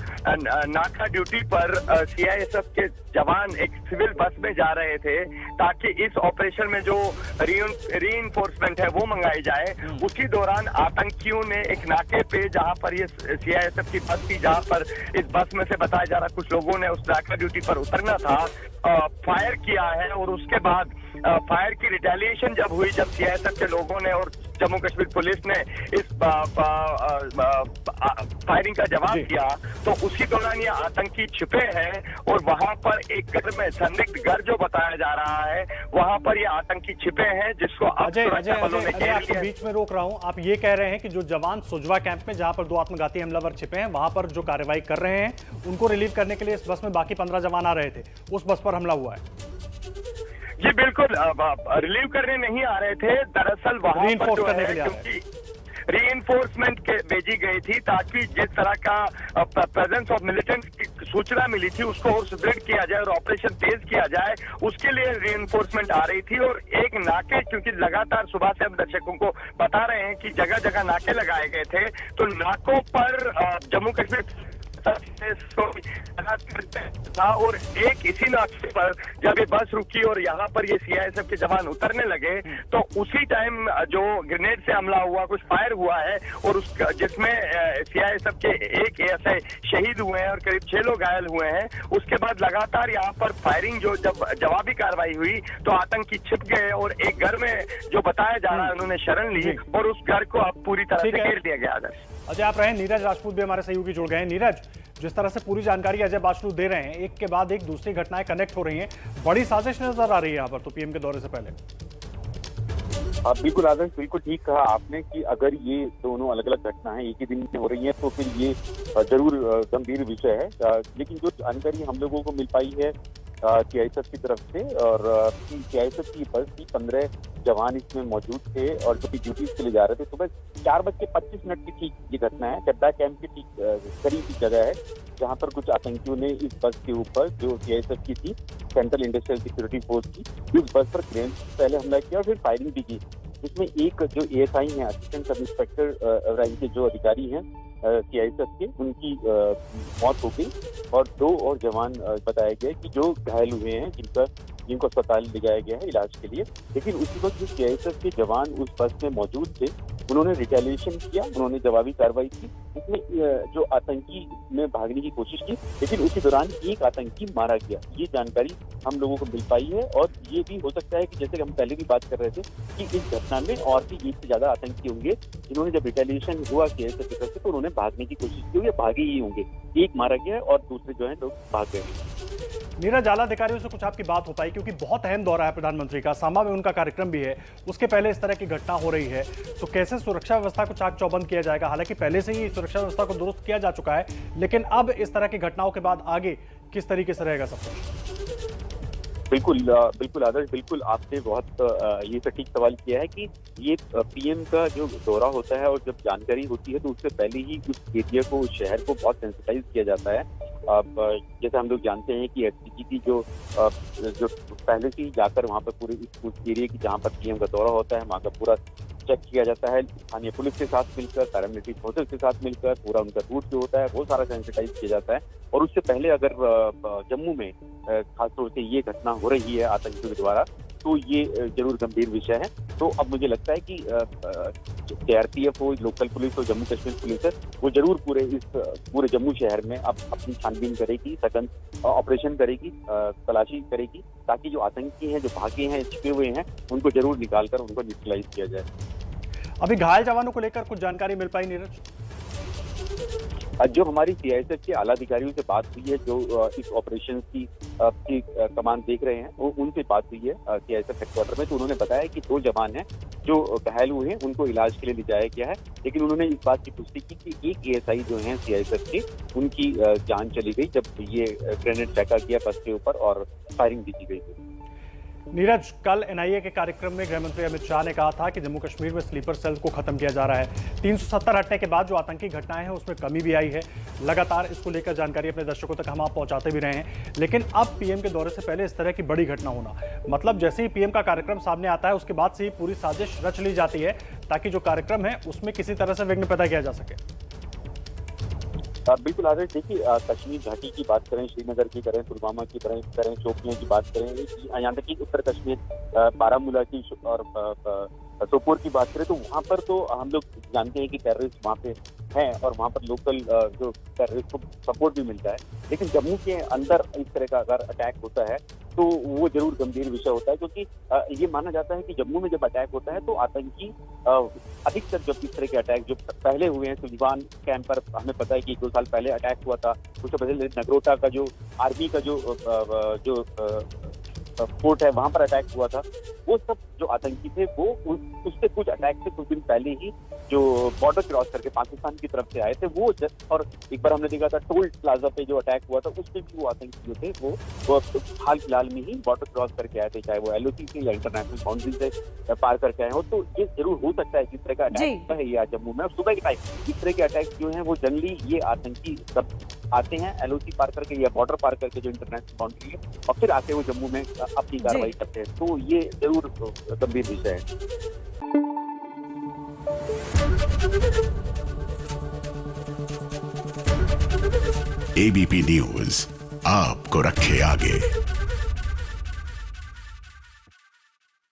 नाका ड्यूटी पर सीआईएसएफ के जवान एक सिविल बस में जा रहे थे ताकि इस ऑपरेशन में जो रीइंफोर्समेंट है वो मंगाई जाए, उसी दौरान आतंकियों ने एक नाके पे, जहां पर ये सीआईएसएफ की बस थी, जहां पर इस बस में से बताया जा रहा कुछ लोगों ने उस नाका ड्यूटी पर उतरना था, फायर किया है। और उसके बाद फायर की रिटेलिएशन जब हुई, जब सीआईएसएफ के लोगों ने और जम्मू कश्मीर पुलिस ने इस फायरिंग का जवाब दिया, तो उसी दौरान ये आतंकी छिपे हैं और वहां पर एक घर में, संदिग्ध घर जो बताया जा रहा है, वहां पर ये आतंकी छिपे हैं, जिसको
अजय आपको बीच में रोक रहा हूं। आप ये कह रहे हैं कि जो जवान सुजवा कैंप में, जहां पर 2 आत्मघाती हमलावर छिपे हैं, वहां पर जो कार्रवाई कर रहे हैं, उनको रिलीव करने के लिए इस बस में बाकी 15 जवान आ रहे थे, उस बस पर हमला हुआ है?
जी बिल्कुल, रिलीव करने नहीं आ रहे थे, दरअसल वहां पर जो है, क्योंकि रीइंफोर्समेंट भेजी गई थी ताकि जिस तरह का प्रेजेंस ऑफ मिलिटेंट्स की सूचना मिली थी उसको और सुदृढ़ किया जाए और ऑपरेशन तेज किया जाए, उसके लिए रीइंफोर्समेंट आ रही थी। और एक नाके, क्योंकि लगातार सुबह से हम दर्शकों को बता रहे हैं कि जगह जगह नाके लगाए गए थे, तो नाकों पर जम्मू कश्मीर था और एक इसी नाके पर जब ये बस रुकी और यहाँ पर ये सीआईएसएफ के जवान उतरने लगे, तो उसी टाइम जो ग्रेनेड से हमला हुआ, कुछ फायर हुआ है और उस जिसमें सीआईएसएफ के एक एएसआई शहीद हुए हैं और करीब 6 लोग घायल हुए हैं। उसके बाद लगातार यहाँ पर फायरिंग, जो जब जवाबी कार्रवाई हुई तो आतंकी छिप गए और एक घर में जो बताया जा रहा है उन्होंने शरण ली और उस घर को अब पूरी तरह से घेर दिया गया।
अजय आप रहे, नीरज राजपूत भी हमारे सहयोगी जुड़ गए हैं। नीरज, जिस तरह से पूरी जानकारी अजय बाचलू दे रहे हैं, एक के बाद एक दूसरी घटनाएं कनेक्ट हो रही हैं, बड़ी साजिश नजर आ रही है यहाँ पर तो पीएम के दौरे से पहले।
बिल्कुल आदर्श, बिल्कुल ठीक कहा आपने कि अगर ये दोनों अलग अलग घटनाएं एक ही दिन में हो रही हैं तो फिर ये जरूर गंभीर विषय है। लेकिन जो जानकारी हम लोगों को मिल पाई है सीआईएसएफ की तरफ से, और सीआईएसएफ की बस की 15 जवान इसमें मौजूद थे और जो ड्यूटीज के लिए जा रहे थे। सुबह 4:25 की ठीक ये घटना है, चड्डा कैंप के ठीक करीब की जगह है जहां पर कुछ आतंकियों ने इस बस के ऊपर, जो सीआईएसएफ की थी, सेंट्रल इंडस्ट्रियल सिक्योरिटी फोर्स की, उस बस पर ग्रेनेड पहले हमला किया और फिर फायरिंग भी की, जिसमें एक जो एएसआई हैं, असिस्टेंट सब इंस्पेक्टर रैंक के जो अधिकारी हैं सीआईएसएफ के, उनकी मौत हो गई और 2 और जवान बताए गए कि जो घायल हुए हैं, जिनको अस्पताल ले जाया गया है इलाज के लिए। लेकिन उसी वक्त जो सीआईएसएफ के जवान उस बस में मौजूद थे, उन्होंने रिटेलिएशन किया, उन्होंने जवाबी कार्रवाई की, इसमें जो आतंकी ने भागने की कोशिश की, लेकिन उसी दौरान एक आतंकी मारा गया। ये जानकारी हम लोगों को मिल पाई है और ये भी हो सकता है कि जैसे हम पहले भी बात कर रहे थे कि इस घटना में और भी 1 से ज्यादा आतंकी होंगे जिन्होंने, जब रिटेलिएशन हुआ सीआईएसएफ की तरफ से, तो उन्होंने भागने की कोशिश की, ये भागे ही होंगे। एक मारा गया और दूसरे जो है लोग भाग गए।
नीरज, आला अधिकारियों से कुछ आपकी बात हो पाई, क्योंकि बहुत अहम दौरा है प्रधानमंत्री का, सांबा में उनका कार्यक्रम भी है, उसके पहले इस तरह की घटना हो रही है, तो कैसे सुरक्षा व्यवस्था को चाक चौबंद किया जाएगा? हालांकि पहले से ही सुरक्षा व्यवस्था को दुरुस्त किया जा चुका है, लेकिन अब इस तरह की घटनाओं के बाद आगे किस तरीके से रहेगा सब कुछ?
बिल्कुल आदर्श, बिल्कुल आपने बहुत ये सटीक सवाल किया है कि ये पीएम का जो दौरा होता है और जब जानकारी होती है तो उससे पहले ही उस एरिया को, उस शहर को बहुत सेंसिटाइज किया जाता है। अब जैसे हम लोग जानते हैं कि एसपीजी जो पहले से ही जाकर वहाँ पर पूरे उस एरिया की जहाँ पर पीएम का दौरा होता है, वहाँ का पूरा चेक किया जाता है, स्थानीय पुलिस के साथ मिलकर, पैरामिलिट्री फोर्सेस के साथ मिलकर, पूरा उनका रूट जो होता है वो सारा सेंसिटाइज किया जाता है। और उससे पहले अगर जम्मू में खासतौर से ये घटना हो रही है आतंकियों के द्वारा, तो ये जरूर गंभीर विषय है। तो अब मुझे लगता है कि सीआरपीएफ हो, लोकल पुलिस हो, जम्मू कश्मीर पुलिस है, वो जरूर पूरे जम्मू शहर में अब अपनी छानबीन करेगी, सघन ऑपरेशन करेगी, तलाशी करेगी, ताकि जो आतंकी हैं, जो भागे हैं, छिपे हुए हैं, उनको जरूर निकालकर उनको न्यूट्रलाइज किया जाए।
अभी घायल जवानों को लेकर कुछ जानकारी मिल पाई नीरज?
जो हमारी सीआईएसएफ के आला अधिकारियों से बात हुई है, जो इस ऑपरेशन की कमान देख रहे हैं, वो उनसे बात हुई है सीआईएसएफ हेडक्वार्टर में, तो उन्होंने बताया कि 2 जवान हैं जो घायल हुए हैं, उनको इलाज के लिए ले जाया गया है। लेकिन उन्होंने इस बात की पुष्टि की कि एक एएसआई जो हैं सीआईएसएफ के, उनकी जान चली गई जब ये ग्रेनेड फेंका गया बस के ऊपर और फायरिंग भी की गई थी।
नीरज, कल एनआईए के कार्यक्रम में गृह मंत्री अमित शाह ने कहा था कि जम्मू कश्मीर में स्लीपर सेल को खत्म किया जा रहा है। 370 हटने के बाद जो आतंकी घटनाएं हैं उसमें कमी भी आई है। लगातार इसको लेकर जानकारी अपने दर्शकों तक हम आप पहुंचाते भी रहे हैं, लेकिन अब पीएम के दौरे से पहले इस तरह की बड़ी घटना होना, मतलब जैसे ही पीएम का कार्यक्रम सामने आता है उसके बाद से ही पूरी साजिश रच ली जाती है ताकि जो कार्यक्रम है उसमें किसी तरह से विघ्न पैदा किया जा सके।
बिल्कुल आदर्श, देखिए कश्मीर घाटी की बात करें, श्रीनगर की करें, पुलवामा की करें, शोपियां की बात करें, यहाँ तक कि उत्तर कश्मीर बारामूला की और सोपोर की बात करें, तो वहाँ पर तो हम लोग जानते हैं कि टेररिस्ट वहाँ पे हैं और वहाँ पर लोकल जो टेररिस्ट को सपोर्ट भी मिलता है। लेकिन जम्मू के अंदर इस तरह का अगर अटैक होता है तो वो जरूर गंभीर विषय होता है, क्योंकि ये माना जाता है कि जम्मू में जब अटैक होता है तो आतंकी अधिकतर जब इस तरह के अटैक जो पहले हुए हैं सुजवान कैंप पर, हमें पता है कि 1-2 साल पहले अटैक हुआ था, उससे पहले नगरोटा का जो आर्मी का जो फोर्ट है वहां पर अटैक हुआ था, वो सब जो आतंकी थे वो उससे कुछ अटैक से कुछ दिन पहले ही जो बॉर्डर क्रॉस करके पाकिस्तान की तरफ से आए थे वो और एक बार हमने देखा था टोल प्लाजा पे जो अटैक हुआ था उसमें भी वो आतंकी जो थे वो हाल फिलहाल में ही बॉर्डर क्रॉस करके आए थे, चाहे वो LOC से या इंटरनेशनल बाउंड्री से पार करके आए हो। तो ये जरूर हो सकता है जिस तरह का अटैक होता है ये जम्मू में। और सुबह के टाइम इस तरह के अटैक जो है वो जनरली ये आतंकी सब आते हैं LOC पार करके या बॉर्डर पार करके जो इंटरनेशनल बाउंड्री है, और फिर आके वो जम्मू में अपनी कार्रवाई करते हैं। तो ये जरूर गंभीर विषय है।
ABP न्यूज आपको रखे आगे।